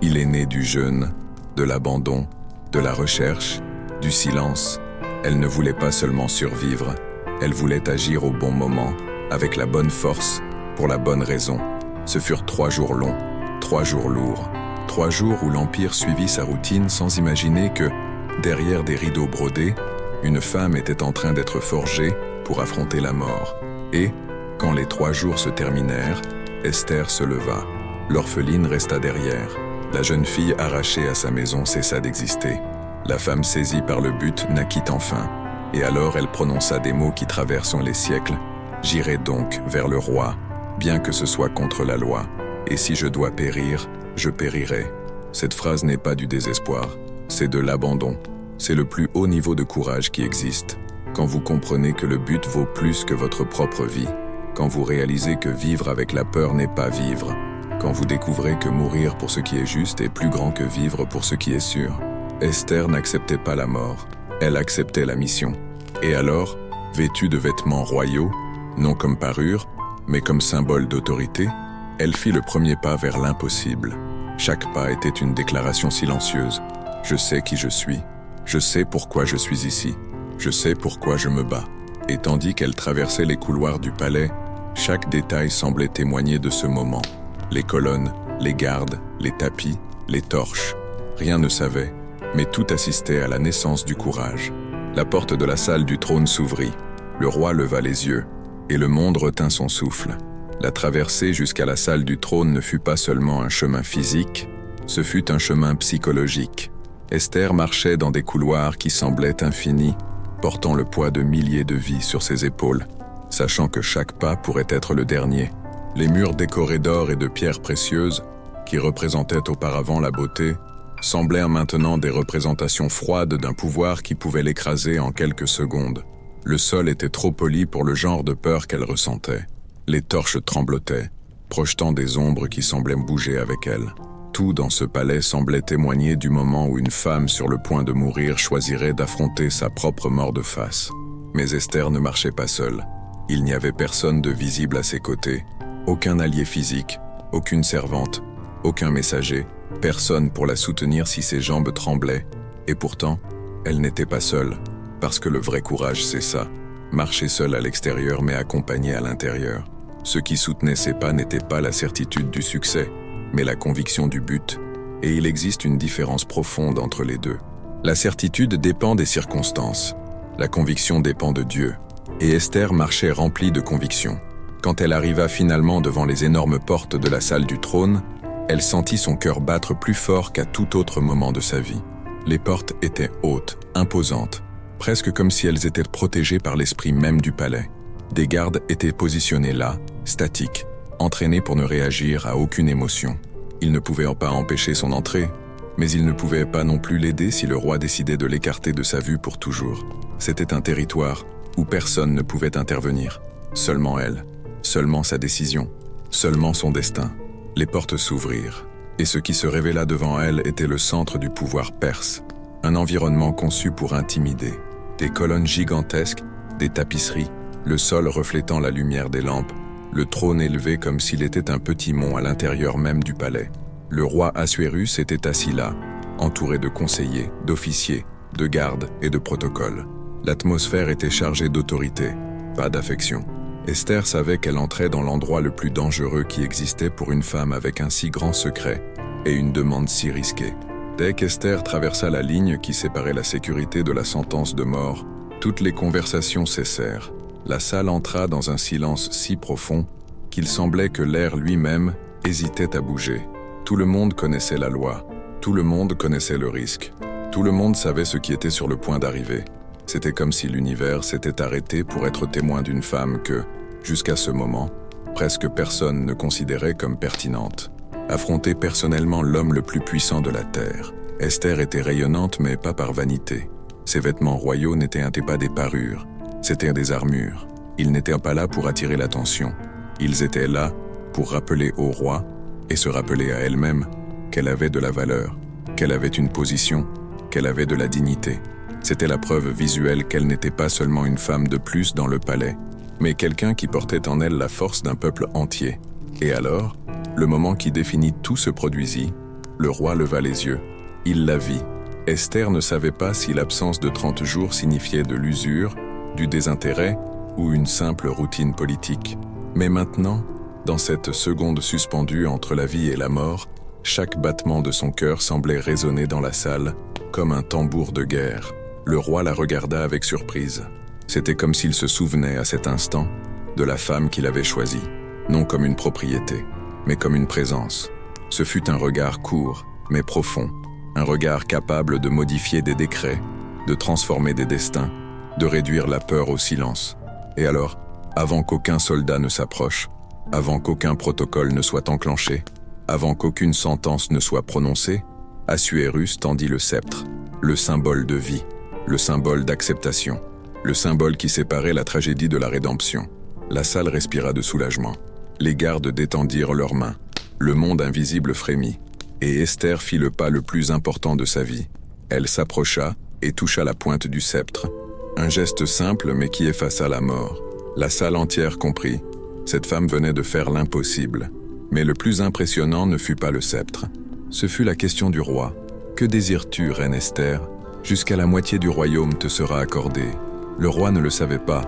Il est né du jeûne, de l'abandon, de la recherche, du silence. Elle ne voulait pas seulement survivre, elle voulait agir au bon moment, avec la bonne force, pour la bonne raison. Ce furent 3 jours longs, 3 jours lourds, 3 jours où l'Empire suivit sa routine sans imaginer que, derrière des rideaux brodés, une femme était en train d'être forgée pour affronter la mort. Et, quand les 3 jours se terminèrent, Esther se leva. L'orpheline resta derrière. La jeune fille arrachée à sa maison cessa d'exister. La femme saisie par le but naquit enfin. Et alors elle prononça des mots qui traversent les siècles. « J'irai donc vers le roi, bien que ce soit contre la loi. Et si je dois périr, je périrai. » Cette phrase n'est pas du désespoir, c'est de l'abandon. C'est le plus haut niveau de courage qui existe. Quand vous comprenez que le but vaut plus que votre propre vie. Quand vous réalisez que vivre avec la peur n'est pas vivre. Quand vous découvrez que mourir pour ce qui est juste est plus grand que vivre pour ce qui est sûr. Esther n'acceptait pas la mort, elle acceptait la mission. Et alors, vêtue de vêtements royaux, non comme parure, mais comme symbole d'autorité, elle fit le premier pas vers l'impossible. Chaque pas était une déclaration silencieuse. Je sais qui je suis. Je sais pourquoi je suis ici. Je sais pourquoi je me bats. Et tandis qu'elle traversait les couloirs du palais, chaque détail semblait témoigner de ce moment. Les colonnes, les gardes, les tapis, les torches. Rien ne savait, mais tout assistait à la naissance du courage. La porte de la salle du trône s'ouvrit. Le roi leva les yeux, et le monde retint son souffle. La traversée jusqu'à la salle du trône ne fut pas seulement un chemin physique, ce fut un chemin psychologique. Esther marchait dans des couloirs qui semblaient infinis, portant le poids de milliers de vies sur ses épaules, sachant que chaque pas pourrait être le dernier. Les murs décorés d'or et de pierres précieuses, qui représentaient auparavant la beauté, semblaient maintenant des représentations froides d'un pouvoir qui pouvait l'écraser en quelques secondes. Le sol était trop poli pour le genre de peur qu'elle ressentait. Les torches tremblotaient, projetant des ombres qui semblaient bouger avec elle. Tout dans ce palais semblait témoigner du moment où une femme sur le point de mourir choisirait d'affronter sa propre mort de face. Mais Esther ne marchait pas seule. Il n'y avait personne de visible à ses côtés, aucun allié physique, aucune servante, aucun messager, personne pour la soutenir si ses jambes tremblaient. Et pourtant, elle n'était pas seule, parce que le vrai courage c'est ça, marcher seule à l'extérieur mais accompagnée à l'intérieur. Ce qui soutenait ses pas n'était pas la certitude du succès, mais la conviction du but, et il existe une différence profonde entre les deux. La certitude dépend des circonstances, la conviction dépend de Dieu, et Esther marchait remplie de conviction. Quand elle arriva finalement devant les énormes portes de la salle du trône, elle sentit son cœur battre plus fort qu'à tout autre moment de sa vie. Les portes étaient hautes, imposantes, presque comme si elles étaient protégées par l'esprit même du palais. Des gardes étaient positionnés là, statiques, entraînés pour ne réagir à aucune émotion. Ils ne pouvaient pas empêcher son entrée, mais ils ne pouvaient pas non plus l'aider si le roi décidait de l'écarter de sa vue pour toujours. C'était un territoire où personne ne pouvait intervenir. Seulement elle, seulement sa décision, seulement son destin. Les portes s'ouvrirent, et ce qui se révéla devant elle était le centre du pouvoir perse, un environnement conçu pour intimider. Des colonnes gigantesques, des tapisseries, le sol reflétant la lumière des lampes, le trône élevé comme s'il était un petit mont à l'intérieur même du palais. Le roi Assuérus était assis là, entouré de conseillers, d'officiers, de gardes et de protocoles. L'atmosphère était chargée d'autorité, pas d'affection. Esther savait qu'elle entrait dans l'endroit le plus dangereux qui existait pour une femme avec un si grand secret et une demande si risquée. Dès qu'Esther traversa la ligne qui séparait la sécurité de la sentence de mort, toutes les conversations cessèrent. La salle entra dans un silence si profond qu'il semblait que l'air lui-même hésitait à bouger. Tout le monde connaissait la loi, tout le monde connaissait le risque, tout le monde savait ce qui était sur le point d'arriver. C'était comme si l'univers s'était arrêté pour être témoin d'une femme que, jusqu'à ce moment, presque personne ne considérait comme pertinente. Affronter personnellement l'homme le plus puissant de la Terre. Esther était rayonnante mais pas par vanité. Ses vêtements royaux n'étaient pas des parures, c'étaient des armures. Ils n'étaient pas là pour attirer l'attention. Ils étaient là pour rappeler au roi et se rappeler à elle-même qu'elle avait de la valeur, qu'elle avait une position, qu'elle avait de la dignité. C'était la preuve visuelle qu'elle n'était pas seulement une femme de plus dans le palais, mais quelqu'un qui portait en elle la force d'un peuple entier. Et alors, le moment qui définit tout se produisit, le roi leva les yeux. Il la vit. Esther ne savait pas si l'absence de 30 jours signifiait de l'usure, du désintérêt ou une simple routine politique. Mais maintenant, dans cette seconde suspendue entre la vie et la mort, chaque battement de son cœur semblait résonner dans la salle, comme un tambour de guerre. Le roi la regarda avec surprise. C'était comme s'il se souvenait à cet instant de la femme qu'il avait choisie, non comme une propriété, mais comme une présence. Ce fut un regard court, mais profond, un regard capable de modifier des décrets, de transformer des destins, de réduire la peur au silence. Et alors, avant qu'aucun soldat ne s'approche, avant qu'aucun protocole ne soit enclenché, avant qu'aucune sentence ne soit prononcée, Assuérus tendit le sceptre, le symbole de vie, le symbole d'acceptation, le symbole qui séparait la tragédie de la rédemption. La salle respira de soulagement. Les gardes détendirent leurs mains. Le monde invisible frémit. Et Esther fit le pas le plus important de sa vie. Elle s'approcha et toucha la pointe du sceptre. Un geste simple mais qui effaça la mort. La salle entière comprit. Cette femme venait de faire l'impossible. Mais le plus impressionnant ne fut pas le sceptre. Ce fut la question du roi. « Que désires-tu, reine Esther ? Jusqu'à la moitié du royaume te sera accordée. » Le roi ne le savait pas,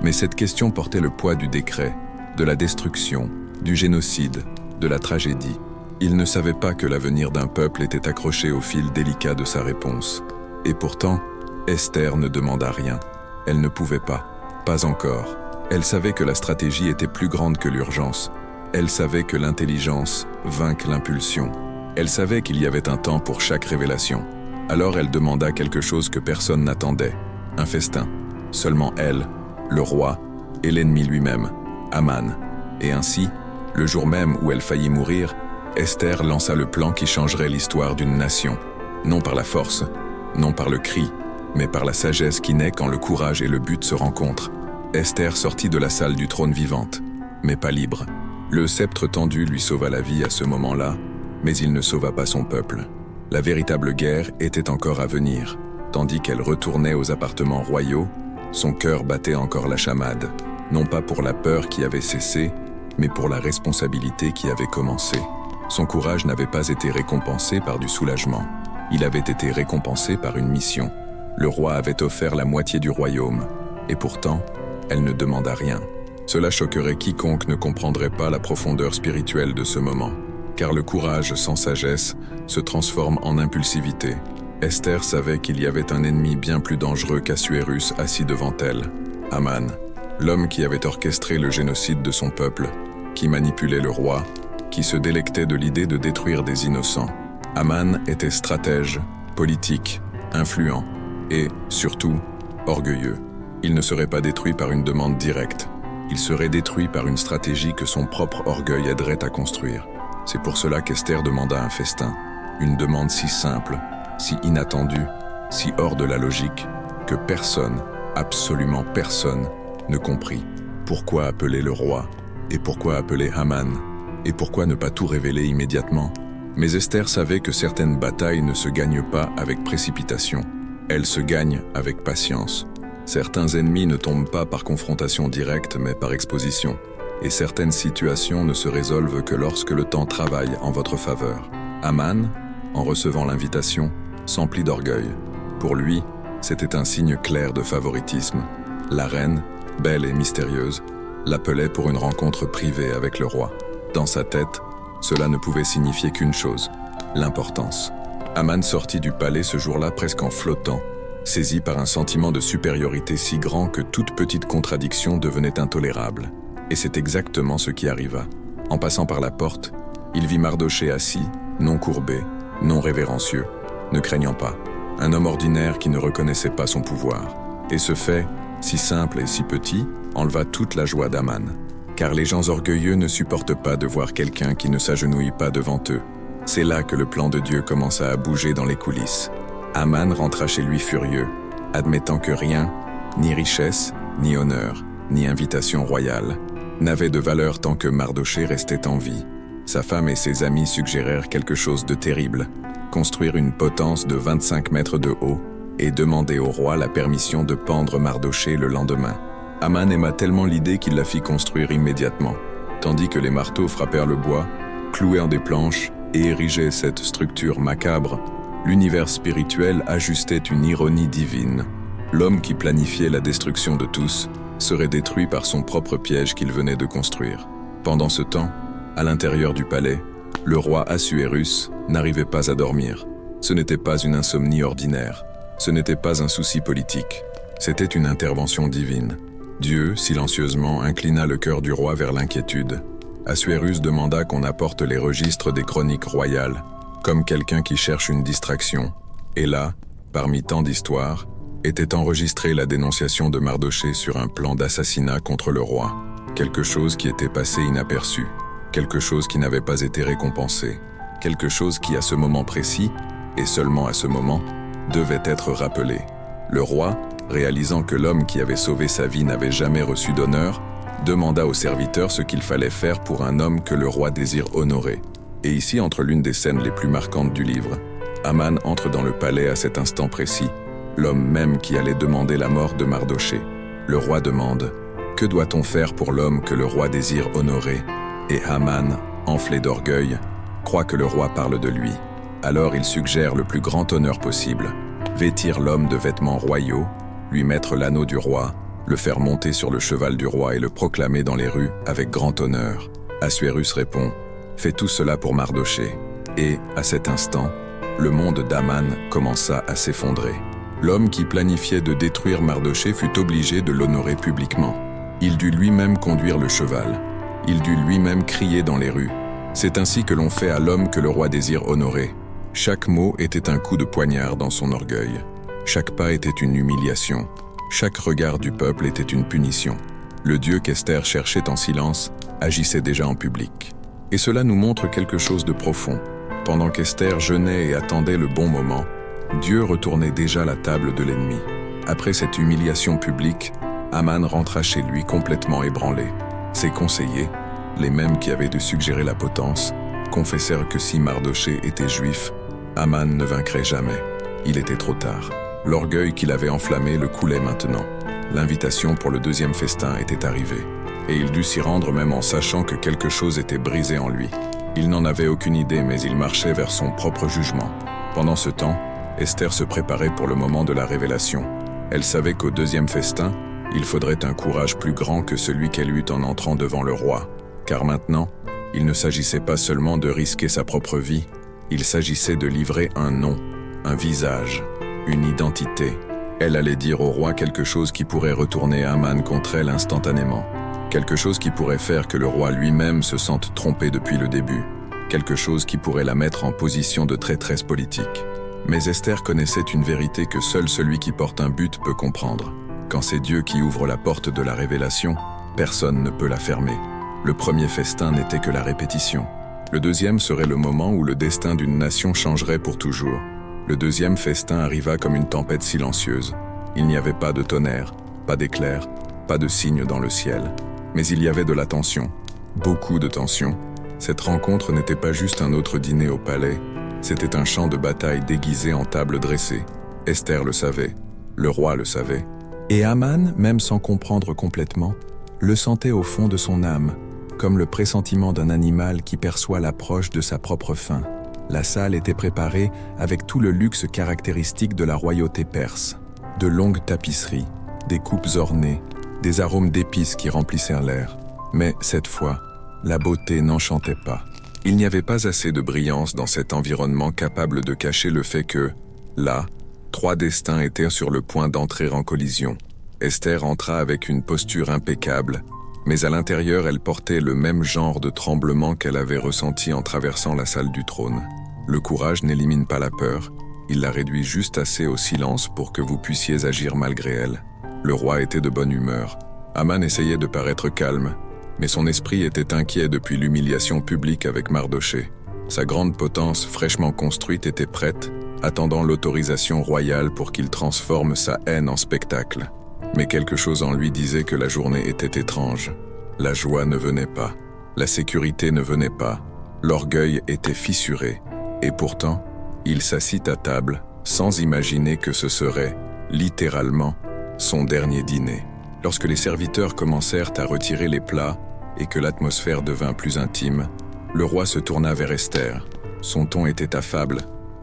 mais cette question portait le poids du décret, de la destruction, du génocide, de la tragédie. Il ne savait pas que l'avenir d'un peuple était accroché au fil délicat de sa réponse. Et pourtant, Esther ne demanda rien. Elle ne pouvait pas encore. Elle savait que la stratégie était plus grande que l'urgence. Elle savait que l'intelligence vainque l'impulsion. Elle savait qu'il y avait un temps pour chaque révélation. Alors elle demanda quelque chose que personne n'attendait, un festin. Seulement elle, le roi et l'ennemi lui-même, Aman. Et ainsi, le jour même où elle faillit mourir, Esther lança le plan qui changerait l'histoire d'une nation. Non par la force, non par le cri, mais par la sagesse qui naît quand le courage et le but se rencontrent. Esther sortit de la salle du trône vivante, mais pas libre. Le sceptre tendu lui sauva la vie à ce moment-là, mais il ne sauva pas son peuple. La véritable guerre était encore à venir. Tandis qu'elle retournait aux appartements royaux, son cœur battait encore la chamade, non pas pour la peur qui avait cessé, mais pour la responsabilité qui avait commencé. Son courage n'avait pas été récompensé par du soulagement. Il avait été récompensé par une mission. Le roi avait offert la moitié du royaume, et pourtant, elle ne demanda rien. Cela choquerait quiconque ne comprendrait pas la profondeur spirituelle de ce moment, car le courage sans sagesse se transforme en impulsivité. Esther savait qu'il y avait un ennemi bien plus dangereux qu'Assuérus assis devant elle, Aman, l'homme qui avait orchestré le génocide de son peuple, qui manipulait le roi, qui se délectait de l'idée de détruire des innocents. Aman était stratège, politique, influent et, surtout, orgueilleux. Il ne serait pas détruit par une demande directe. Il serait détruit par une stratégie que son propre orgueil aiderait à construire. C'est pour cela qu'Esther demanda un festin, une demande si simple, si inattendue, si hors de la logique, que personne, absolument personne, ne comprit. Pourquoi appeler le roi? Et pourquoi appeler Haman? Et pourquoi ne pas tout révéler immédiatement? Mais Esther savait que certaines batailles ne se gagnent pas avec précipitation. Elles se gagnent avec patience. Certains ennemis ne tombent pas par confrontation directe, mais par exposition. Et certaines situations ne se résolvent que lorsque le temps travaille en votre faveur. Haman, en recevant l'invitation, s'emplit d'orgueil. Pour lui, c'était un signe clair de favoritisme. La reine, belle et mystérieuse, l'appelait pour une rencontre privée avec le roi. Dans sa tête, cela ne pouvait signifier qu'une chose, l'importance. Haman sortit du palais ce jour-là presque en flottant, saisi par un sentiment de supériorité si grand que toute petite contradiction devenait intolérable. Et c'est exactement ce qui arriva. En passant par la porte, il vit Mardochée assis, non courbé, non révérencieux, ne craignant pas. Un homme ordinaire qui ne reconnaissait pas son pouvoir. Et ce fait, si simple et si petit, enleva toute la joie d'Aman. Car les gens orgueilleux ne supportent pas de voir quelqu'un qui ne s'agenouille pas devant eux. C'est là que le plan de Dieu commença à bouger dans les coulisses. Haman rentra chez lui furieux, admettant que rien, ni richesse, ni honneur, ni invitation royale, n'avait de valeur tant que Mardochée restait en vie. Sa femme et ses amis suggérèrent quelque chose de terrible, construire une potence de 25 mètres de haut et demander au roi la permission de pendre Mardochée le lendemain. Haman aima tellement l'idée qu'il la fit construire immédiatement, tandis que les marteaux frappèrent le bois, clouèrent des planches et érigeaient cette structure macabre. L'univers spirituel ajustait une ironie divine. L'homme qui planifiait la destruction de tous serait détruit par son propre piège qu'il venait de construire. Pendant ce temps, à l'intérieur du palais, le roi Assuérus n'arrivait pas à dormir. Ce n'était pas une insomnie ordinaire, ce n'était pas un souci politique, c'était une intervention divine. Dieu, silencieusement, inclina le cœur du roi vers l'inquiétude. Assuérus demanda qu'on apporte les registres des chroniques royales, comme quelqu'un qui cherche une distraction. Et là, parmi tant d'histoires, était enregistrée la dénonciation de Mardochée sur un plan d'assassinat contre le roi. Quelque chose qui était passé inaperçu, quelque chose qui n'avait pas été récompensé, quelque chose qui, à ce moment précis, et seulement à ce moment, devait être rappelé. Le roi, réalisant que l'homme qui avait sauvé sa vie n'avait jamais reçu d'honneur, demanda aux serviteurs ce qu'il fallait faire pour un homme que le roi désire honorer. Et ici entre l'une des scènes les plus marquantes du livre. Aman entre dans le palais à cet instant précis, l'homme même qui allait demander la mort de Mardochée. Le roi demande « Que doit-on faire pour l'homme que le roi désire honorer ?» Et Aman, enflé d'orgueil, croit que le roi parle de lui. Alors il suggère le plus grand honneur possible, vêtir l'homme de vêtements royaux, lui mettre l'anneau du roi, le faire monter sur le cheval du roi et le proclamer dans les rues avec grand honneur. Assuérus répond « Fais tout cela pour Mardochée. » Et, à cet instant, le monde d'Aman commença à s'effondrer. L'homme qui planifiait de détruire Mardochée fut obligé de l'honorer publiquement. Il dut lui-même conduire le cheval. Il dut lui-même crier dans les rues. C'est ainsi que l'on fait à l'homme que le roi désire honorer. Chaque mot était un coup de poignard dans son orgueil. Chaque pas était une humiliation. Chaque regard du peuple était une punition. Le Dieu qu'Esther cherchait en silence agissait déjà en public. Et cela nous montre quelque chose de profond. Pendant qu'Esther jeûnait et attendait le bon moment, Dieu retournait déjà la table de l'ennemi. Après cette humiliation publique, Aman rentra chez lui complètement ébranlé. Ses conseillers, les mêmes qui avaient dû suggérer la potence, confessèrent que si Mardochée était juif, Aman ne vaincrait jamais. Il était trop tard. L'orgueil qu'il avait enflammé le coulait maintenant. L'invitation pour le deuxième festin était arrivée. Et il dut s'y rendre même en sachant que quelque chose était brisé en lui. Il n'en avait aucune idée, mais il marchait vers son propre jugement. Pendant ce temps, Esther se préparait pour le moment de la révélation. Elle savait qu'au deuxième festin, il faudrait un courage plus grand que celui qu'elle eut en entrant devant le roi. Car maintenant, il ne s'agissait pas seulement de risquer sa propre vie, il s'agissait de livrer un nom, un visage, une identité. Elle allait dire au roi quelque chose qui pourrait retourner Aman contre elle instantanément. Quelque chose qui pourrait faire que le roi lui-même se sente trompé depuis le début. Quelque chose qui pourrait la mettre en position de traîtresse politique. Mais Esther connaissait une vérité que seul celui qui porte un but peut comprendre. Quand c'est Dieu qui ouvre la porte de la révélation, personne ne peut la fermer. Le premier festin n'était que la répétition. Le deuxième serait le moment où le destin d'une nation changerait pour toujours. Le deuxième festin arriva comme une tempête silencieuse. Il n'y avait pas de tonnerre, pas d'éclair, pas de signe dans le ciel. Mais il y avait de la tension, beaucoup de tension. Cette rencontre n'était pas juste un autre dîner au palais, c'était un champ de bataille déguisé en table dressée. Esther le savait, le roi le savait. Et Aman, même sans comprendre complètement, le sentait au fond de son âme, comme le pressentiment d'un animal qui perçoit l'approche de sa propre fin. La salle était préparée avec tout le luxe caractéristique de la royauté perse. De longues tapisseries, des coupes ornées, des arômes d'épices qui remplissaient l'air. Mais cette fois, la beauté n'enchantait pas. Il n'y avait pas assez de brillance dans cet environnement capable de cacher le fait que, là, 3 destins étaient sur le point d'entrer en collision. Esther entra avec une posture impeccable, mais à l'intérieur elle portait le même genre de tremblement qu'elle avait ressenti en traversant la salle du trône. Le courage n'élimine pas la peur, il la réduit juste assez au silence pour que vous puissiez agir malgré elle. Le roi était de bonne humeur. Aman essayait de paraître calme, mais son esprit était inquiet depuis l'humiliation publique avec Mardochée. Sa grande potence fraîchement construite était prête, attendant l'autorisation royale pour qu'il transforme sa haine en spectacle. Mais quelque chose en lui disait que la journée était étrange. La joie ne venait pas, la sécurité ne venait pas, l'orgueil était fissuré, et pourtant, il s'assit à table sans imaginer que ce serait, littéralement, son dernier dîner. Lorsque les serviteurs commencèrent à retirer les plats et que l'atmosphère devint plus intime, le roi se tourna vers Esther. Son ton était affable,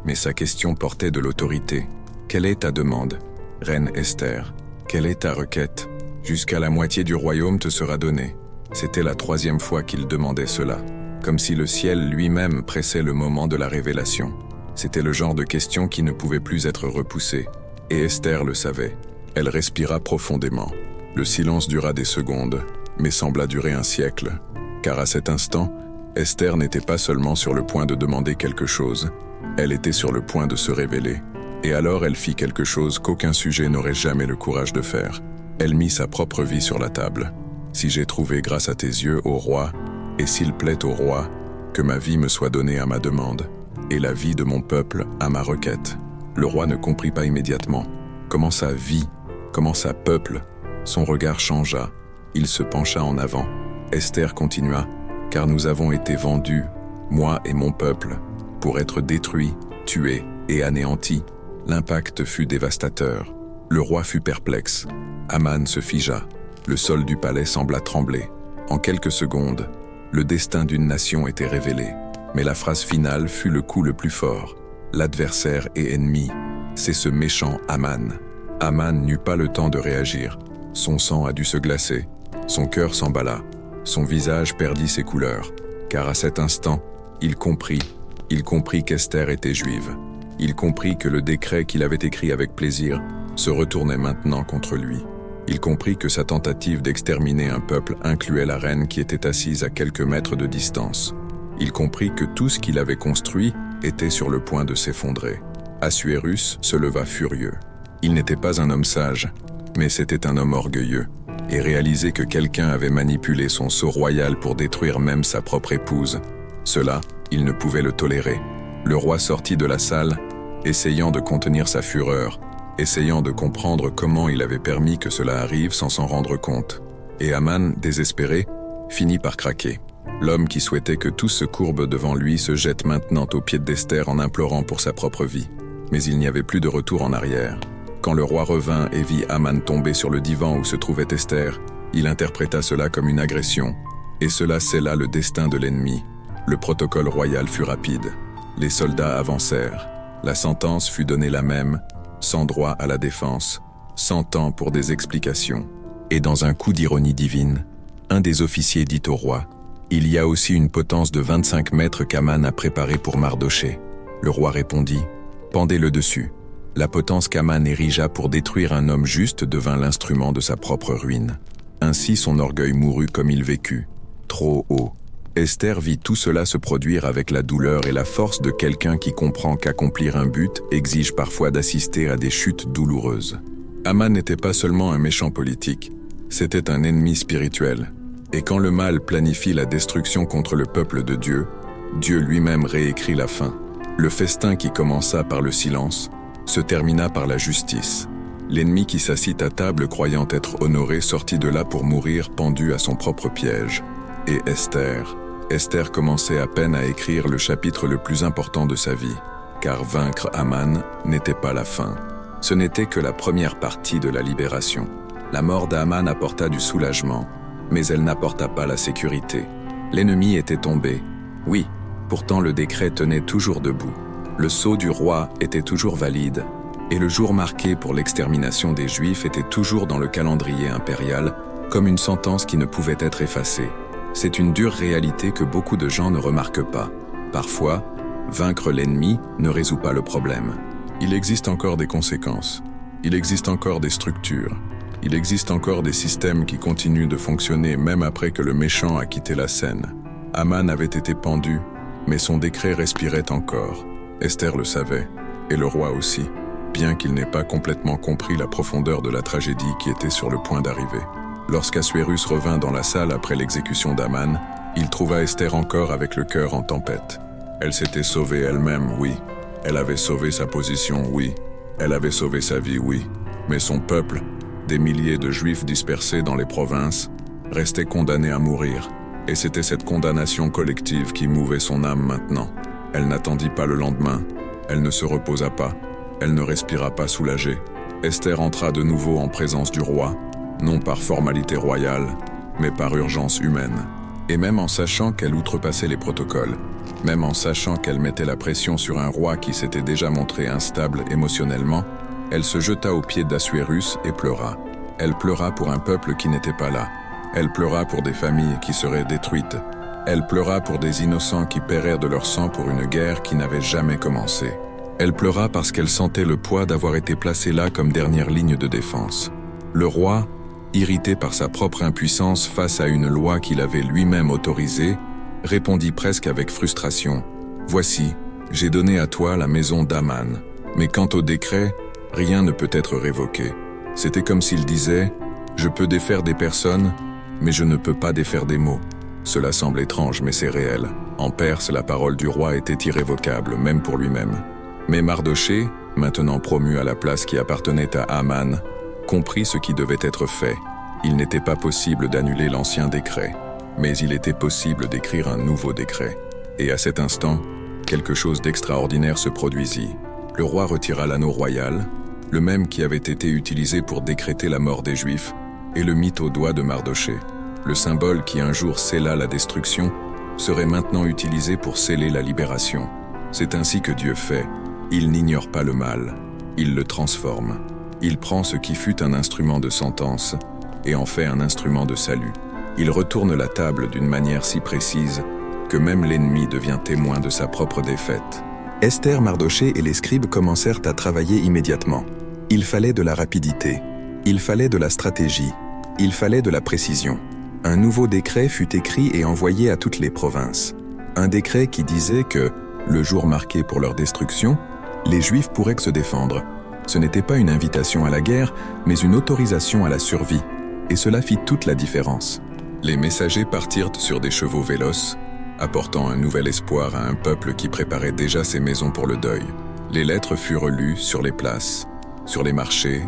mais sa question portait de l'autorité. « Quelle est ta demande, reine Esther ? Quelle est ta requête ?» Jusqu'à la moitié du royaume te sera donné. C'était la 3e fois qu'il demandait cela, comme si le ciel lui-même pressait le moment de la révélation. C'était le genre de question qui ne pouvait plus être repoussée. Et Esther le savait. Elle respira profondément. Le silence dura des secondes, mais sembla durer un siècle. Car à cet instant, Esther n'était pas seulement sur le point de demander quelque chose, elle était sur le point de se révéler. Et alors elle fit quelque chose qu'aucun sujet n'aurait jamais le courage de faire. Elle mit sa propre vie sur la table. Si j'ai trouvé grâce à tes yeux, ô roi, et s'il plaît au roi, que ma vie me soit donnée à ma demande, et la vie de mon peuple à ma requête. Le roi ne comprit pas immédiatement. Comment ça vie, comment ça peuple? Son regard changea, il se pencha en avant. Esther continua, car nous avons été vendus, moi et mon peuple, pour être détruits, tués et anéantis. L'impact fut dévastateur. Le roi fut perplexe. Aman se figea. Le sol du palais sembla trembler. En quelques secondes, le destin d'une nation était révélé. Mais la phrase finale fut le coup le plus fort. L'adversaire et ennemi, c'est ce méchant Aman. Aman n'eut pas le temps de réagir. Son sang a dû se glacer. Son cœur s'emballa. Son visage perdit ses couleurs. Car à cet instant, il comprit qu'Esther était juive. Il comprit que le décret qu'il avait écrit avec plaisir se retournait maintenant contre lui. Il comprit que sa tentative d'exterminer un peuple incluait la reine qui était assise à quelques mètres de distance. Il comprit que tout ce qu'il avait construit était sur le point de s'effondrer. Assuérus se leva furieux. Il n'était pas un homme sage, mais c'était un homme orgueilleux, et réaliser que quelqu'un avait manipulé son sceau royal pour détruire même sa propre épouse, cela, il ne pouvait le tolérer. Le roi sortit de la salle, essayant de contenir sa fureur, essayant de comprendre comment il avait permis que cela arrive sans s'en rendre compte. Et Aman, désespéré, finit par craquer. L'homme qui souhaitait que tout se courbe devant lui se jette maintenant aux pieds d'Esther en implorant pour sa propre vie. Mais il n'y avait plus de retour en arrière. Quand le roi revint et vit Aman tomber sur le divan où se trouvait Esther, il interpréta cela comme une agression. Et cela scella le destin de l'ennemi. Le protocole royal fut rapide. Les soldats avancèrent. La sentence fut donnée la même, sans droit à la défense, sans temps pour des explications. Et dans un coup d'ironie divine, un des officiers dit au roi, « Il y a aussi une potence de 25 mètres qu'Aman a préparée pour Mardochée. » Le roi répondit, « Pendez-le dessus. » La potence qu'Aman érigea pour détruire un homme juste devint l'instrument de sa propre ruine. Ainsi son orgueil mourut comme il vécut, trop haut. Esther vit tout cela se produire avec la douleur et la force de quelqu'un qui comprend qu'accomplir un but exige parfois d'assister à des chutes douloureuses. Aman n'était pas seulement un méchant politique, c'était un ennemi spirituel. Et quand le mal planifie la destruction contre le peuple de Dieu, Dieu lui-même réécrit la fin. Le festin qui commença par le silence se termina par la justice. L'ennemi qui s'assit à table croyant être honoré sortit de là pour mourir pendu à son propre piège. Et Esther commençait à peine à écrire le chapitre le plus important de sa vie, car vaincre Aman n'était pas la fin. Ce n'était que la première partie de la libération. La mort d'Aman apporta du soulagement, mais elle n'apporta pas la sécurité. L'ennemi était tombé. Oui, pourtant le décret tenait toujours debout. Le sceau du roi était toujours valide, et le jour marqué pour l'extermination des Juifs était toujours dans le calendrier impérial, comme une sentence qui ne pouvait être effacée. C'est une dure réalité que beaucoup de gens ne remarquent pas. Parfois, vaincre l'ennemi ne résout pas le problème. Il existe encore des conséquences. Il existe encore des structures. Il existe encore des systèmes qui continuent de fonctionner même après que le méchant a quitté la scène. Aman avait été pendu, mais son décret respirait encore. Esther le savait, et le roi aussi, bien qu'il n'ait pas complètement compris la profondeur de la tragédie qui était sur le point d'arriver. Lorsqu'Assuérus revint dans la salle après l'exécution d'Aman, il trouva Esther encore avec le cœur en tempête. Elle s'était sauvée elle-même, oui. Elle avait sauvé sa position, oui. Elle avait sauvé sa vie, oui. Mais son peuple, des milliers de Juifs dispersés dans les provinces, restait condamné à mourir. Et c'était cette condamnation collective qui mouvait son âme maintenant. Elle n'attendit pas le lendemain. Elle ne se reposa pas. Elle ne respira pas soulagée. Esther entra de nouveau en présence du roi, non par formalité royale, mais par urgence humaine. Et même en sachant qu'elle outrepassait les protocoles, même en sachant qu'elle mettait la pression sur un roi qui s'était déjà montré instable émotionnellement, elle se jeta aux pieds d'Assuérus et pleura. Elle pleura pour un peuple qui n'était pas là. Elle pleura pour des familles qui seraient détruites. Elle pleura pour des innocents qui paieraient de leur sang pour une guerre qui n'avait jamais commencé. Elle pleura parce qu'elle sentait le poids d'avoir été placée là comme dernière ligne de défense. Le roi, irrité par sa propre impuissance face à une loi qu'il avait lui-même autorisée, répondit presque avec frustration « Voici, j'ai donné à toi la maison d'Aman. Mais quant au décret, rien ne peut être révoqué. » C'était comme s'il disait « Je peux défaire des personnes, mais je ne peux pas défaire des mots. » Cela semble étrange, mais c'est réel. En Perse, la parole du roi était irrévocable, même pour lui-même. Mais Mardochée, maintenant promu à la place qui appartenait à Aman, comprit ce qui devait être fait. Il n'était pas possible d'annuler l'ancien décret, mais il était possible d'écrire un nouveau décret. Et à cet instant, quelque chose d'extraordinaire se produisit. Le roi retira l'anneau royal, le même qui avait été utilisé pour décréter la mort des Juifs, et le mit au doigt de Mardochée. Le symbole qui un jour scella la destruction serait maintenant utilisé pour sceller la libération. C'est ainsi que Dieu fait. Il n'ignore pas le mal, il le transforme. Il prend ce qui fut un instrument de sentence et en fait un instrument de salut. Il retourne la table d'une manière si précise que même l'ennemi devient témoin de sa propre défaite. Esther, Mardochée et les scribes commencèrent à travailler immédiatement. Il fallait de la rapidité, il fallait de la stratégie, il fallait de la précision. Un nouveau décret fut écrit et envoyé à toutes les provinces. Un décret qui disait que, le jour marqué pour leur destruction, les Juifs pourraient se défendre. Ce n'était pas une invitation à la guerre, mais une autorisation à la survie. Et cela fit toute la différence. Les messagers partirent sur des chevaux véloces, apportant un nouvel espoir à un peuple qui préparait déjà ses maisons pour le deuil. Les lettres furent lues sur les places, sur les marchés,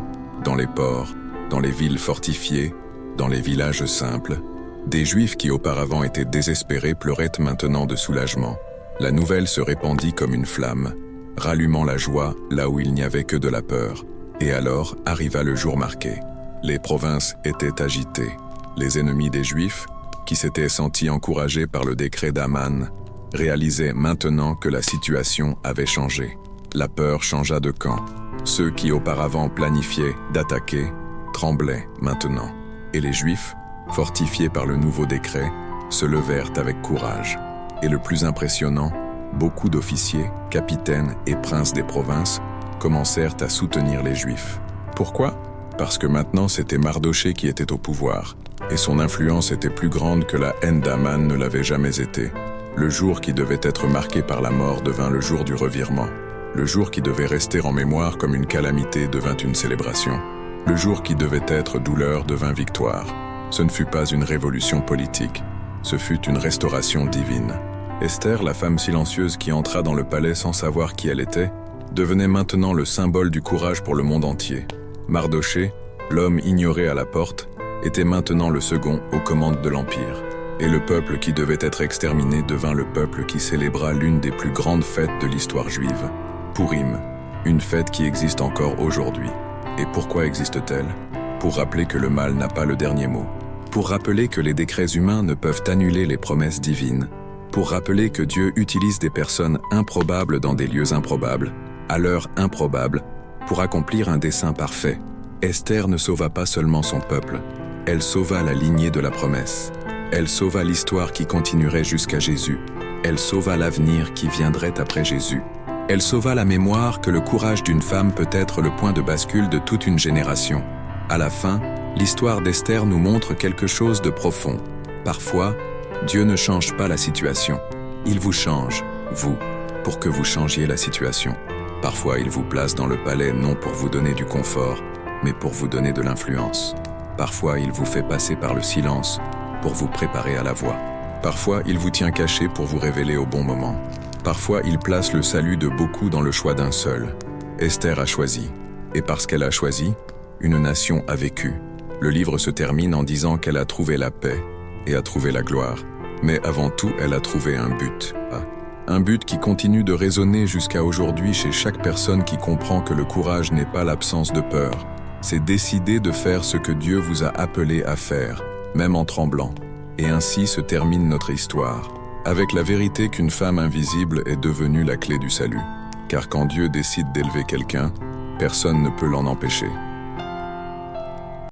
dans les ports, dans les villes fortifiées, dans les villages simples. Des Juifs qui auparavant étaient désespérés pleuraient maintenant de soulagement. La nouvelle se répandit comme une flamme, rallumant la joie là où il n'y avait que de la peur. Et alors arriva le jour marqué. Les provinces étaient agitées. Les ennemis des Juifs, qui s'étaient sentis encouragés par le décret d'Aman, réalisaient maintenant que la situation avait changé. La peur changea de camp. Ceux qui auparavant planifiaient d'attaquer tremblaient maintenant. Et les Juifs, fortifiés par le nouveau décret, se levèrent avec courage. Et le plus impressionnant, beaucoup d'officiers, capitaines et princes des provinces commencèrent à soutenir les Juifs. Pourquoi ? Parce que maintenant c'était Mardochée qui était au pouvoir, et son influence était plus grande que la haine d'Aman ne l'avait jamais été. Le jour qui devait être marqué par la mort devint le jour du revirement. Le jour qui devait rester en mémoire comme une calamité devint une célébration. Le jour qui devait être douleur devint victoire. Ce ne fut pas une révolution politique, ce fut une restauration divine. Esther, la femme silencieuse qui entra dans le palais sans savoir qui elle était, devenait maintenant le symbole du courage pour le monde entier. Mardochée, l'homme ignoré à la porte, était maintenant le second aux commandes de l'Empire. Et le peuple qui devait être exterminé devint le peuple qui célébra l'une des plus grandes fêtes de l'histoire juive. Pourim, une fête qui existe encore aujourd'hui. Et pourquoi existe-t-elle ? Pour rappeler que le mal n'a pas le dernier mot. Pour rappeler que les décrets humains ne peuvent annuler les promesses divines. Pour rappeler que Dieu utilise des personnes improbables dans des lieux improbables, à l'heure improbable, pour accomplir un dessein parfait. Esther ne sauva pas seulement son peuple, elle sauva la lignée de la promesse. Elle sauva l'histoire qui continuerait jusqu'à Jésus. Elle sauva l'avenir qui viendrait après Jésus. Elle sauva la mémoire que le courage d'une femme peut être le point de bascule de toute une génération. À la fin, l'histoire d'Esther nous montre quelque chose de profond. Parfois, Dieu ne change pas la situation. Il vous change, vous, pour que vous changiez la situation. Parfois, il vous place dans le palais non pour vous donner du confort, mais pour vous donner de l'influence. Parfois, il vous fait passer par le silence, pour vous préparer à la voix. Parfois, il vous tient caché pour vous révéler au bon moment. Parfois, il place le salut de beaucoup dans le choix d'un seul. Esther a choisi. Et parce qu'elle a choisi, une nation a vécu. Le livre se termine en disant qu'elle a trouvé la paix et a trouvé la gloire. Mais avant tout, elle a trouvé un but. Un but qui continue de résonner jusqu'à aujourd'hui chez chaque personne qui comprend que le courage n'est pas l'absence de peur. C'est décider de faire ce que Dieu vous a appelé à faire, même en tremblant. Et ainsi se termine notre histoire, avec la vérité qu'une femme invisible est devenue la clé du salut. Car quand Dieu décide d'élever quelqu'un, personne ne peut l'en empêcher.